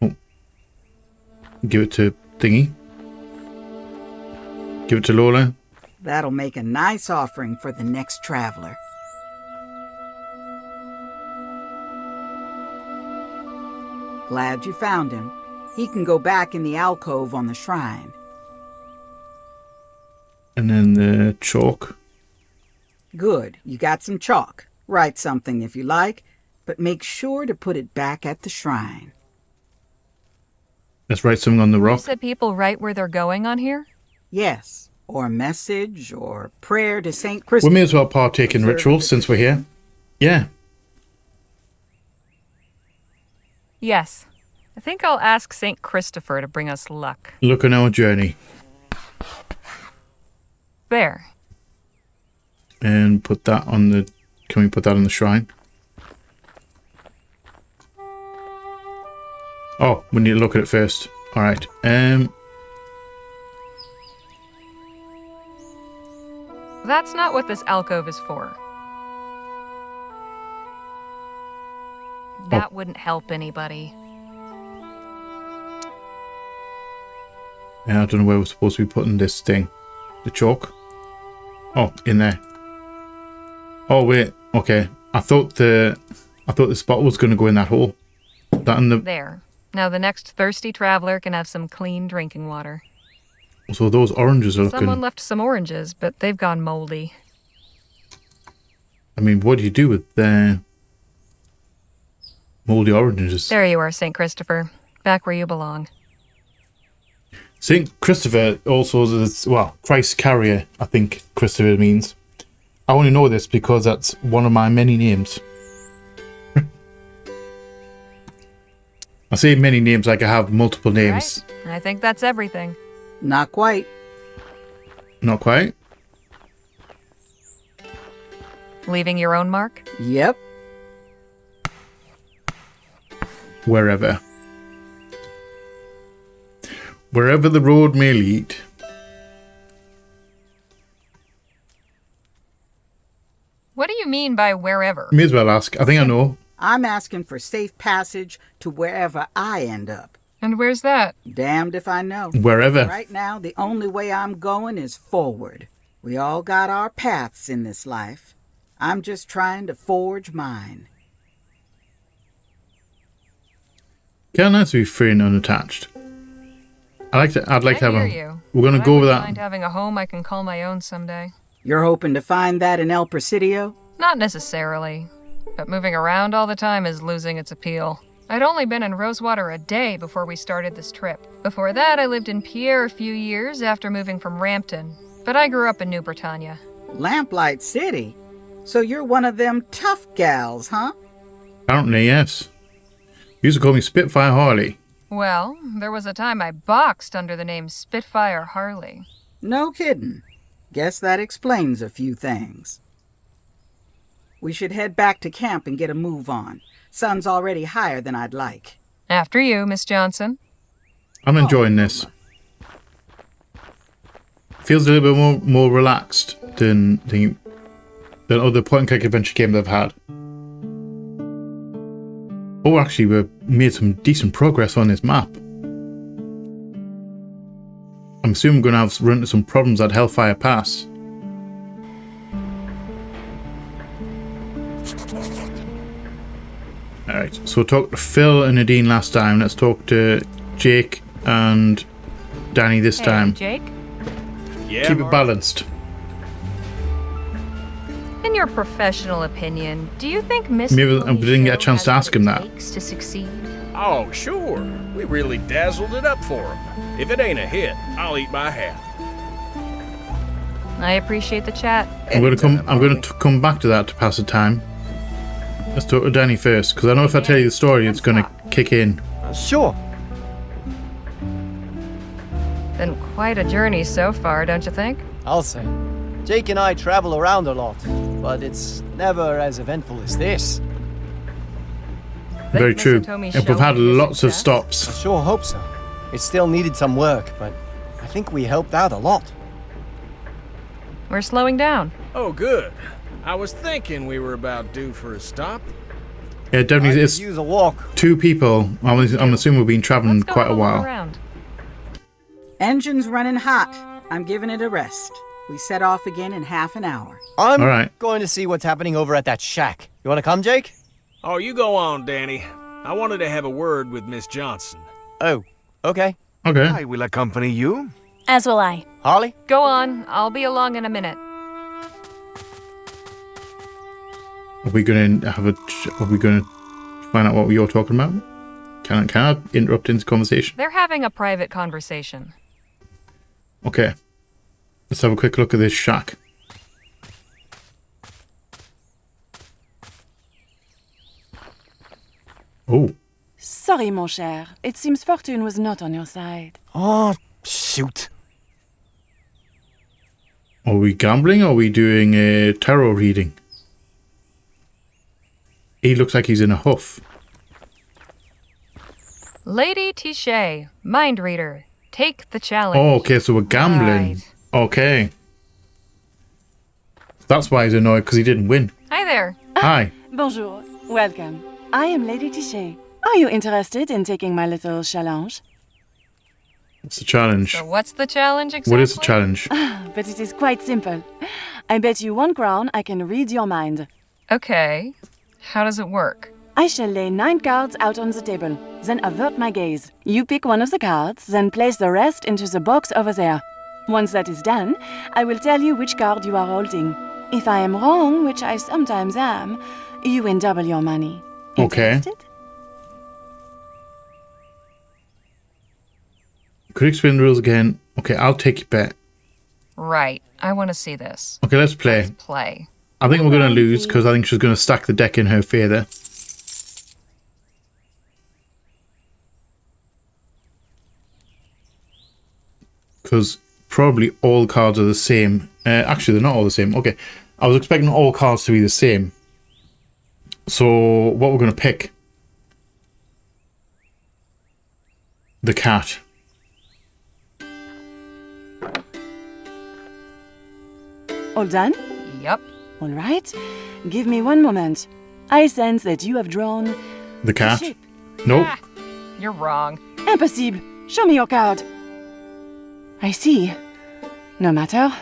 Oh. Give it to Thingy. Give it to Lola. That'll make a nice offering for the next traveler. Glad you found him. He can go back in the alcove on the shrine. And then the chalk. Good. You got some chalk. Write something if you like, but make sure to put it back at the shrine. Let's write something on the rock. You said people write where they're going on here? Yes. Or a message, or prayer to St. Christopher. We may as well partake in rituals since we're here. Yeah. Yes. I think I'll ask St. Christopher to bring us luck. Look on our journey. There. And put that on the... Can we put that on the shrine? Oh, we need to look at it first. Alright. That's not what this alcove is for. That wouldn't help anybody. Yeah, I don't know where we're supposed to be putting this thing. The chalk. Oh, in there. Oh wait, okay. I thought the spot was going to go in that hole. That in the... There. Now the next thirsty traveler can have some clean drinking water. So those oranges are looking... Someone left some oranges, but they've gone moldy. I mean, what do you do with the moldy oranges? There you are, St. Christopher. Back where you belong. St. Christopher also is, well, Christ carrier, I think Christopher means. I only know this because that's one of my many names. I say many names like I have multiple names. Right. I think that's everything. Not quite. Not quite? Leaving your own mark? Yep. Wherever. Wherever the road may lead. What do you mean by wherever? May as well ask. I think I know. I'm asking for safe passage to wherever I end up. And where's that? Damned if I know. Wherever. Right now, the only way I'm going is forward. We all got our paths in this life. I'm just trying to forge mine. Kinda nice to be free and unattached. I'd like to have a... You. We're gonna go with that. Mind having a home I can call my own someday. You're hoping to find that in El Presidio? Not necessarily. But moving around all the time is losing its appeal. I'd only been in Rosewater a day before we started this trip. Before that, I lived in Pierre a few years after moving from Rampton. But I grew up in New Britannia. Lamplight City? So you're one of them tough gals, huh? Apparently, yes. You used to call me Spitfire Harley. Well, there was a time I boxed under the name Spitfire Harley. No kidding. Guess that explains a few things. We should head back to camp and get a move on. Sun's already higher than I'd like. After you, Miss Johnson. I'm enjoying this. Feels a little bit more relaxed than other point-and-click adventure games I've had. Oh, actually, we've made some decent progress on this map. I'm assuming we're going to run into some problems at Hellfire Pass. Alright, so we talked to Phil and Nadine last time. Let's talk to Jake and Danny this time. Jake? Yeah, Keep it balanced. In your professional opinion, do you think Miss Maybe we didn't get a chance to ask him that. to succeed? Oh, sure. We really dazzled it up for him. If it ain't a hit, I'll eat my hat. I appreciate the chat. I'm going to come back to that to pass the time. Let's talk to Danny first, because I know if I tell you the story, it's going to kick in. Sure. Been quite a journey so far, don't you think? I'll say. Jake and I travel around a lot, but it's never as eventful as this. Very true. And we've had lots of stops. I sure hope so. It still needed some work, but I think we helped out a lot. We're slowing down. Oh, good. I was thinking we were about due for a stop. Yeah, definitely. It's use a walk. 2 people. I'm assuming we've been traveling quite a while. Engine's running hot. I'm giving it a rest. We set off again in half an hour. I'm going to see what's happening over at that shack. You want to come, Jake? Oh, you go on, Danny. I wanted to have a word with Miss Johnson. Oh, okay. Okay. I will accompany you. As will I. Harley? Go on. I'll be along in a minute. Are we going to find out what you're talking about? Can I interrupt into conversation? They're having a private conversation. Okay. Let's have a quick look at this shack. Oh. Sorry, mon cher. It seems fortune was not on your side. Oh, shoot. Are we gambling or are we doing a tarot reading? He looks like he's in a huff. Lady Tichet, mind reader. Take the challenge. Oh, okay, so we're gambling. Right. Okay. That's why he's annoyed, because he didn't win. Hi there. Hi. Bonjour. Welcome. I am Lady Tichet. Are you interested in taking my little challenge? What's the challenge? So what's the challenge exactly? What is the challenge? But it is quite simple. I bet you 1 crown I can read your mind. Okay. How does it work? I shall lay 9 cards out on the table, then avert my gaze. You pick one of the cards, then place the rest into the box over there. Once that is done, I will tell you which card you are holding. If I am wrong, which I sometimes am, you win double your money. Okay. Interested? Could you explain the rules again? Okay, I'll take your bet. Right. I want to see this. Okay, let's play. Let's play. I think we're going to lose because I think she's going to stack the deck in her favour. Because probably all cards are the same. Actually, they're not all the same. Okay, I was expecting all cards to be the same. So, what we're going to pick? The cat. All done? Yep. All right. Give me 1 moment. I sense that you have drawn... The cat? ship. Nope. Ah, you're wrong. Impossible. Show me your card. I see. No matter.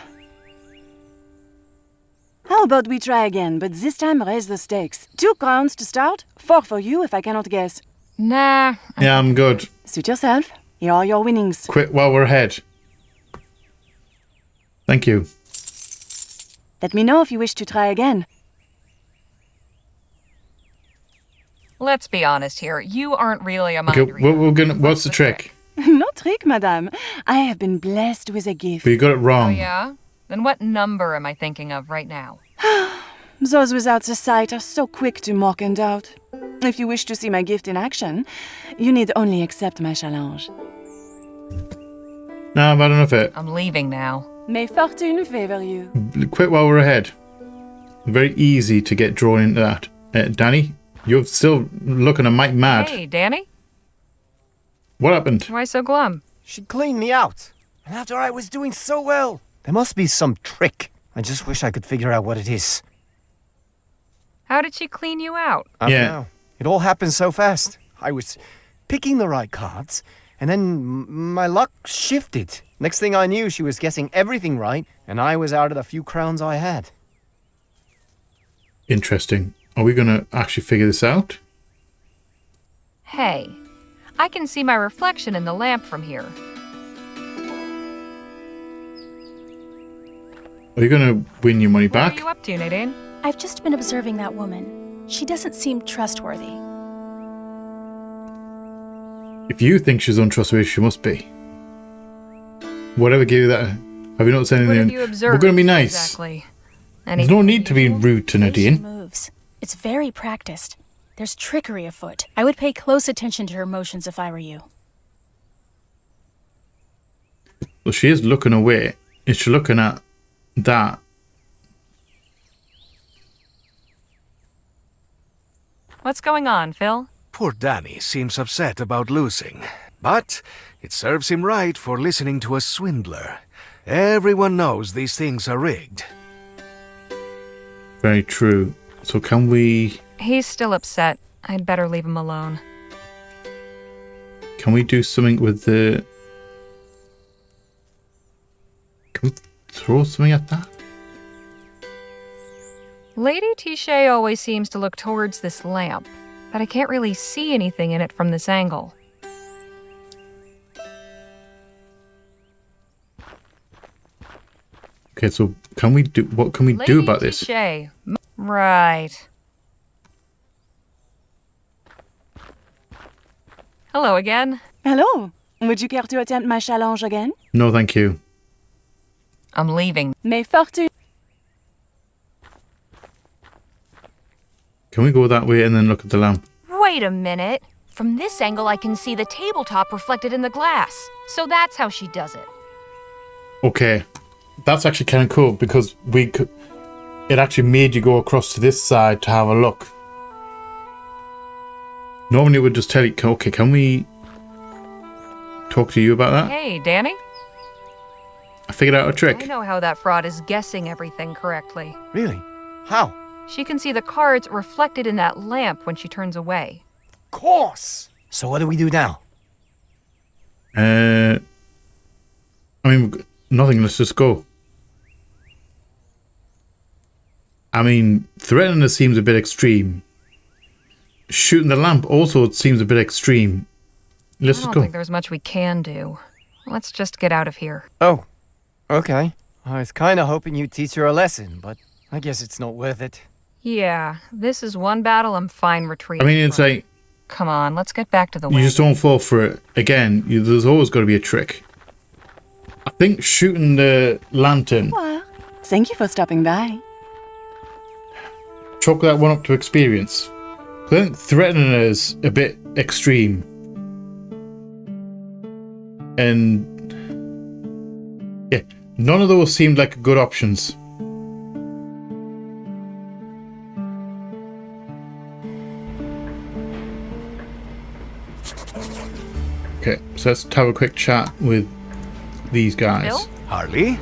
How about we try again, but this time raise the stakes. 2 crowns to start, 4 for you if I cannot guess. Nah. Yeah, I'm good. Suit yourself. Here are your winnings. Quit while we're ahead. Thank you. Let me know if you wish to try again. Let's be honest here. You aren't really a mind reader. Okay, what's the trick? No trick, madame. I have been blessed with a gift. But you got it wrong. Oh, yeah? Then what number am I thinking of right now? Those without the sight are so quick to mock and doubt. If you wish to see my gift in action, you need only accept my challenge. No, I've had enough of it. I'm leaving now. May fortune favor you. Quit while we're ahead. Very easy to get drawn into that. Danny, you're still looking a mite mad. Hey, Danny? What happened? Why so glum? She cleaned me out. And after I was doing so well. There must be some trick. I just wish I could figure out what it is. How did she clean you out? I don't know. It all happened so fast. I was picking the right cards, and then my luck shifted. Next thing I knew, she was guessing everything right, and I was out of the few crowns I had. Interesting. Are we going to actually figure this out? Hey, I can see my reflection in the lamp from here. Are you going to win your money back? What are you up to, Nadine? I've just been observing that woman. She doesn't seem trustworthy. If you think she's untrustworthy, she must be. Whatever gave you that... Have you noticed anything? What have you observed? We're going to be nice. Exactly. There's no need to be rude to Nadine. Moves. It's very practiced. There's trickery afoot. I would pay close attention to her motions if I were you. Well, she is looking away. Is she looking at that? What's going on, Phil? Poor Danny seems upset about losing. But it serves him right for listening to a swindler. Everyone knows these things are rigged. Very true. So can we... He's still upset. I'd better leave him alone. Can we do something with the... Can we throw something at that? Lady Tichet always seems to look towards this lamp, but I can't really see anything in it from this angle. Okay, so can we do... What can we do about this? Tichet. Right. Hello again. Hello. Would you care to attempt my challenge again? No, thank you. I'm leaving. May fortune... Can we go that way and then look at the lamp? Wait a minute. From this angle, I can see the tabletop reflected in the glass. So that's how she does it. Okay. That's actually kind of cool because we could... It actually made you go across to this side to have a look. Normally it would just tell you, okay, can we talk to you about that? Hey, Danny? I figured out a trick. I know how that fraud is guessing everything correctly. Really? How? She can see the cards reflected in that lamp when she turns away. Of course! So what do we do now? I mean, nothing, let's just go. I mean, threatening us seems a bit extreme. Shooting the lamp also seems a bit extreme. Let's just I don't go. think there's much we can do. Let's just get out of here. Oh, okay. I was kind of hoping you'd teach her a lesson, but I guess it's not worth it. Yeah, this is one battle I'm fine retreating. I mean, it's like... Come on, let's get back to the You just don't fall for it. Again, there's always got to be a trick. I think shooting the lantern... Well, thank you for stopping by. Chalk that one up to experience. I think threatening is a bit extreme. And... Yeah, none of those seemed like good options. Okay, so let's have a quick chat with these guys. Bill? Harley?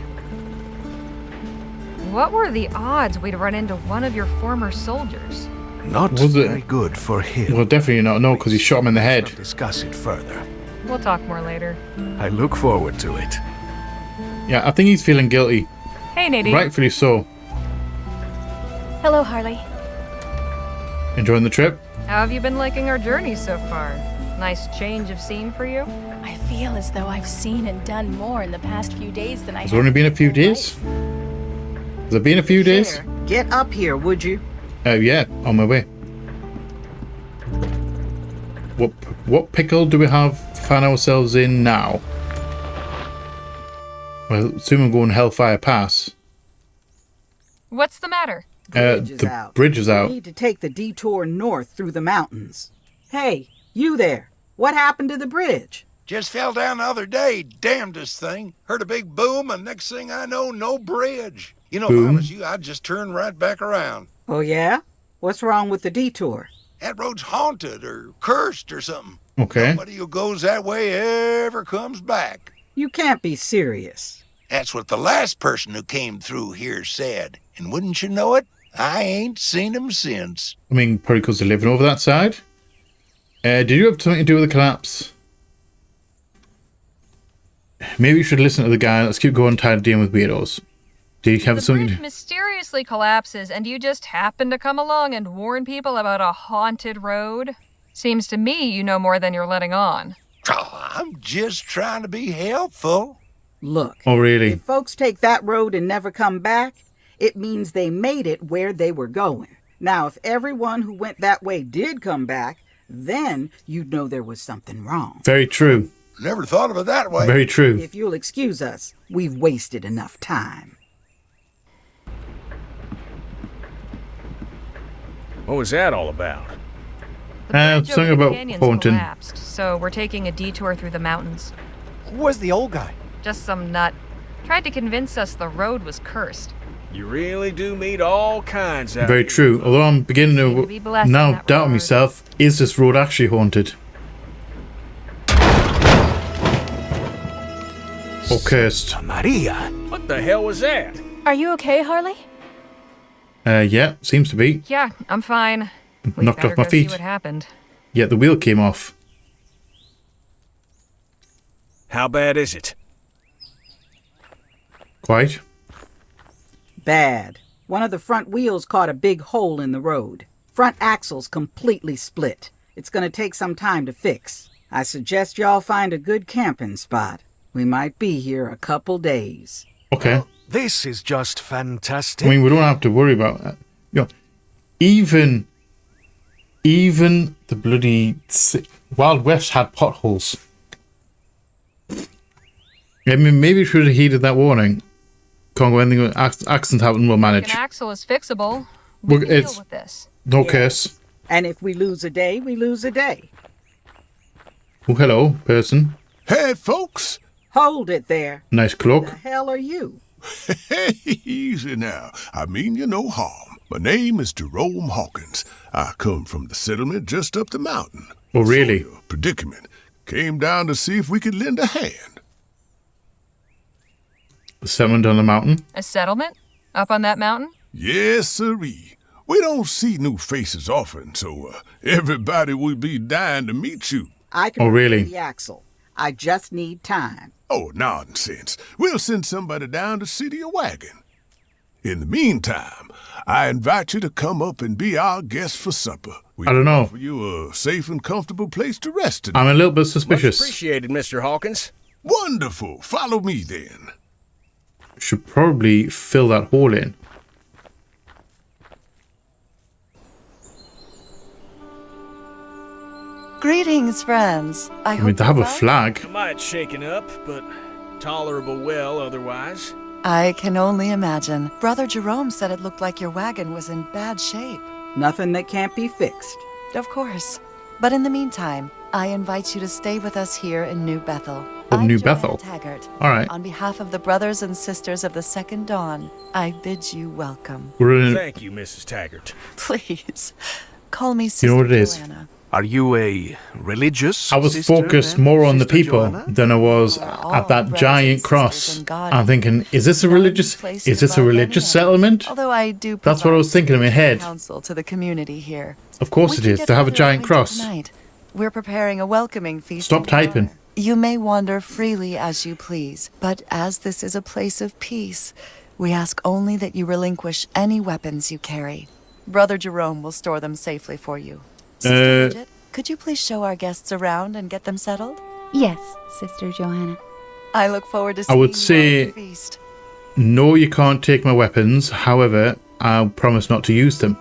What were the odds we'd run into one of your former soldiers? Not very good for him. Well, definitely not. No, because he shot him in the head. Discuss it further. We'll talk more later. I look forward to it. Yeah, I think he's feeling guilty. Hey, Nadine. Rightfully so. Hello, Harley. Enjoying the trip? How have you been liking our journey so far? Nice change of scene for you? I feel as though I've seen and done more in the past few days than I have. Has it only been a few days? Has it been a few days? Get up here, would you? Yeah, on my way. What pickle do we find ourselves in now? Well, assume I'm going Hellfire Pass. What's the matter? The bridge is out. We need to take the detour north through the mountains. Hey, you there. What happened to the bridge? Just fell down the other day, damnedest thing. Heard a big boom, and next thing I know, no bridge. You know, if I was you, I'd just turn right back around. Oh, yeah? What's wrong with the detour? That road's haunted or cursed or something. Okay. Nobody who goes that way ever comes back. You can't be serious. That's what the last person who came through here said. And wouldn't you know it, I ain't seen him since. I mean, probably because they're living over that side. Did you have something to do with the collapse? Maybe you should listen to the guy. Let's keep going, tired of dealing with weirdos. Do you have something? The bridge mysteriously collapses, and you just happen to come along and warn people about a haunted road? Seems to me you know more than you're letting on. Oh, I'm just trying to be helpful. Look. Oh, really? If folks take that road and never come back, it means they made it where they were going. Now, if everyone who went that way did come back, then you'd know there was something wrong. Very true. Never thought of it that way. Very true. If you'll excuse us, we've wasted enough time. What was that all about? Something about haunting. Collapsed, so we're taking a detour through the mountains. Who was the old guy? Just some nut. Tried to convince us the road was cursed. You really do meet all kinds out Very here. true. Although I'm beginning to now doubt myself, is this road actually haunted? Or cursed? Maria. What the hell was that? Are you okay, Harley? Yeah, seems to be. Yeah, I'm fine. Knocked off my feet. See what happened. Yeah, the wheel came off. How bad is it? Quite. Bad. One of the front wheels caught a big hole in the road. Front axle's completely split. It's gonna take some time to fix. I suggest y'all find a good camping spot. We might be here a couple days. Okay. Well, this is just fantastic. I mean, we don't have to worry about that. You know, even the bloody Wild West had potholes. I mean, maybe we should have heeded that warning. Can't go anything. Accident happen, we'll manage. An axle is fixable. We can deal with this. No curse. And if we lose a day, we lose a day. Oh, hello, person. Hey, folks. Hold it there. Nice cloak. Who the hell are you? Hey, easy now. I mean you no harm. My name is Jerome Hawkins. I come from the settlement just up the mountain. Oh, really? Saw your predicament. Came down to see if we could lend a hand. The settlement on the mountain? A settlement? Up on that mountain? Yes, sirree. We don't see new faces often, so everybody would be dying to meet you. I can really? the axle. I just need time. Oh, nonsense. We'll send somebody down to see to your wagon. In the meantime, I invite you to come up and be our guest for supper. We I don't know. offer you a safe and comfortable place to rest tonight. I'm a little bit suspicious. Much appreciated, Mr. Hawkins. Wonderful. Follow me then. Should probably fill that hole in. Greetings, friends. I mean, they have a flag. I might shaken up, but tolerable well otherwise. I can only imagine. Brother Jerome said it looked like your wagon was in bad shape. Nothing that can't be fixed. Of course. But in the meantime, I invite you to stay with us here in New Bethel. Oh, New Bethel. Taggart. All right. On behalf of the brothers and sisters of the Second Dawn, I bid you welcome. Thank you, Mrs. Taggart. Please, call me Sister You know what it is? Joanna. Are you a religious I was sister, focused then, more on the Sister people Joanna? than I was at that giant cross. I'm thinking, is this a religious settlement? Although I do That's what I was thinking in my head. counsel to the community here. Of course it is. They have a giant cross. Tonight. We're preparing a welcoming feast. Stop typing. You may wander freely as you please, but as this is a place of peace, we ask only that you relinquish any weapons you carry. Brother Jerome will store them safely for you. Sister Bridget, could you please show our guests around and get them settled? Yes, Sister Joanna. I look forward to I seeing would you say, on the feast. no, you can't take my weapons. However, I'll promise not to use them.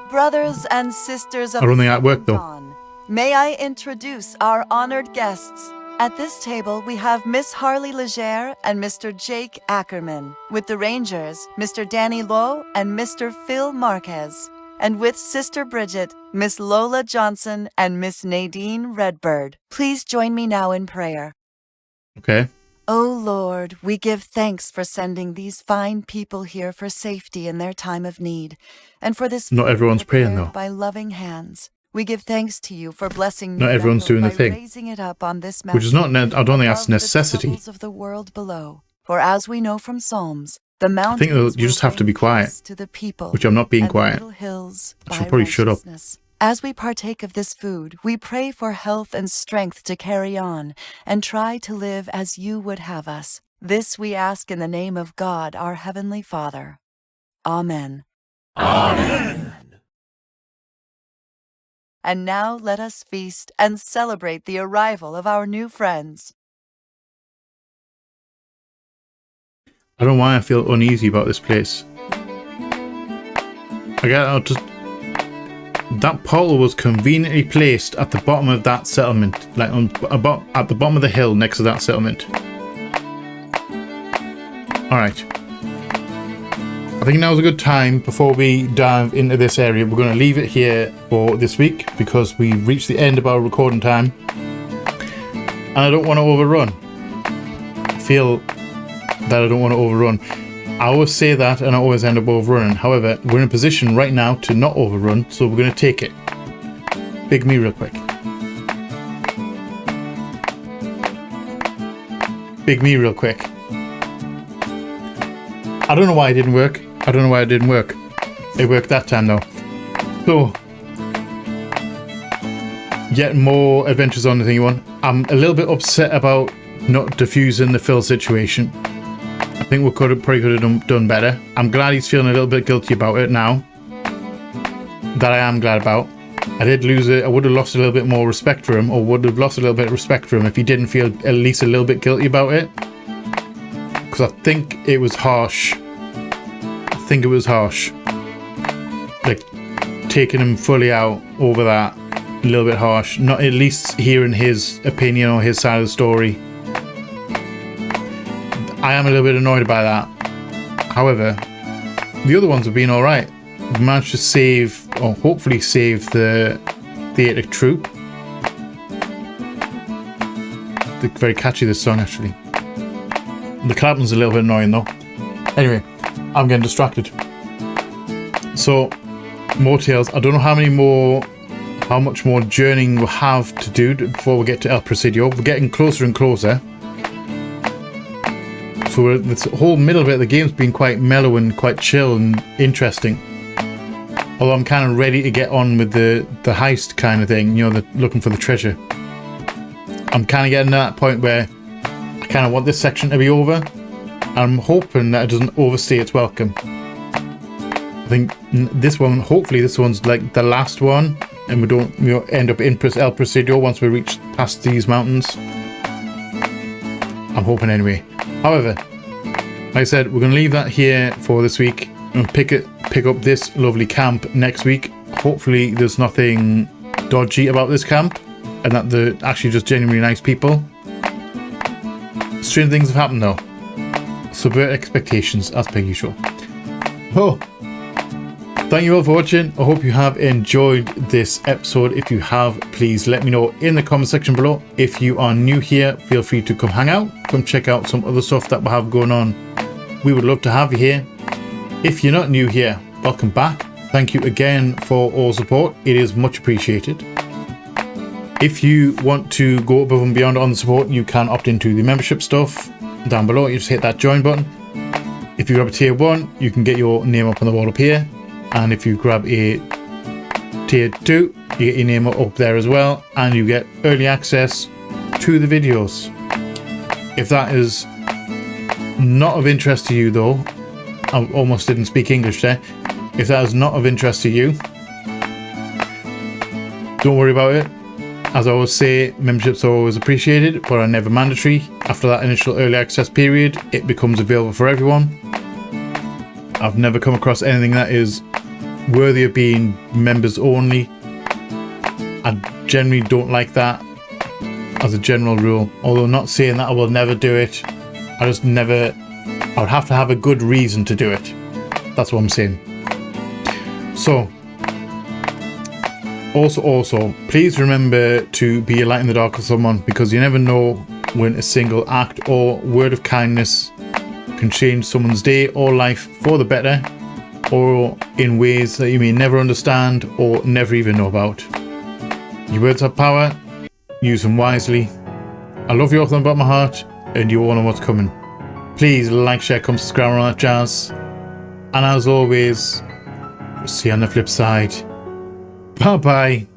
Brothers and sisters of I don't the think that worked, though. Dawn, may I introduce our honored guests, At this table, we have Miss Harley Legere and Mr. Jake Ackerman. With the Rangers, Mr. Danny Lowe and Mr. Phil Marquez. And with Sister Bridget, Miss Lola Johnson and Miss Nadine Redbird. Please join me now in prayer. Okay. O Lord, we give thanks for sending these fine people here for safety in their time of need, and for this Not everyone's praying though. by loving hands. We give thanks to you for blessing Not everyone's doing the thing, raising it up on this which is not. I don't think that's a necessity. Of the world below. For as we know from Psalms, the I mountains think you just have to be quiet, to the people, which I'm not being and quiet. the little hills I should probably shut up. As we partake of this food, we pray for health and strength to carry on and try to live as you would have us. This we ask in the name of God, our Heavenly Father. Amen. Amen. And now let us feast and celebrate the arrival of our new friends. I don't know why I feel uneasy about this place. That portal was conveniently placed at the bottom of that settlement, like at the bottom of the hill next to that settlement. Alright. I think now's a good time before we dive into this area. We're going to leave it here for this week because we've reached the end of our recording time. And I don't want to overrun. I feel that I don't want to overrun. I always say that and I always end up overrunning. However, we're in a position right now to not overrun, so we're going to take it. Big me real quick. Big me real quick. I don't know why it didn't work. I don't know why it didn't work. It worked that time though. So, yet more adventures on the thingy one. I'm a little bit upset about not diffusing the Phil situation. I think we probably could have done better. I'm glad he's feeling a little bit guilty about it now. That I am glad about. I did lose it. I would have lost a little bit more respect for him, or would have lost a little bit of respect for him if he didn't feel at least a little bit guilty about it. Because I think it was harsh. Like, taking him fully out over that, a little bit harsh. Not at least hearing his opinion or his side of the story. I am a little bit annoyed by that. However, the other ones have been alright. We've managed to save, or hopefully save, the theatric troupe. They're very catchy, this song, actually. The clapping's a little bit annoying, though. Anyway, I'm getting distracted. So, more tales. I don't know how much more journeying we'll have to do before we get to El Presidio. We're getting closer and closer. So this whole middle bit of the game's been quite mellow and quite chill and interesting. Although I'm kind of ready to get on with the heist kind of thing, you know, looking for the treasure. I'm kind of getting to that point where I kind of want this section to be over. I'm hoping that it doesn't overstay its welcome. I think this one, hopefully this one's like the last one, and we don't end up in El Presidio once we reach past these mountains. I'm hoping anyway. However, like I said, we're going to leave that here for this week and pick up this lovely camp next week. Hopefully there's nothing dodgy about this camp and that they're actually just genuinely nice people. Strange things have happened though. Subvert expectations as per usual. Oh, thank you all for watching. I hope you have enjoyed this episode. If you have, please let me know in the comment section below. If you are new here, feel free to come hang out. Come check out some other stuff that we have going on. We would love to have you here. If you're not new here, welcome back. Thank you again for all support. It is much appreciated. If you want to go above and beyond on the support, you can opt into the membership stuff down below. You just hit that join button. If you grab a tier 1, you can get your name up on the wall up here. And if you grab a tier 2, you get your name up there as well, and you get early access to the videos. If that is not of interest to you though, I almost didn't speak English there. If that is not of interest to you, don't worry about it. As I always say, memberships are always appreciated, but are never mandatory. After that initial early access period, it becomes available for everyone. I've never come across anything that is worthy of being members only. I generally don't like that. as a general rule. Although not saying that I will never do it. I would have to have a good reason to do it. That's what I'm saying. So, also, please remember to be a light in the dark for someone, because you never know when a single act or word of kindness can change someone's day or life for the better, or in ways that you may never understand or never even know about. Your words have power, use them wisely. I love you all from the bottom of my heart, and you all know what's coming. Please like, share, comment, subscribe, and all that jazz. And as always, see you on the flip side. Bye bye.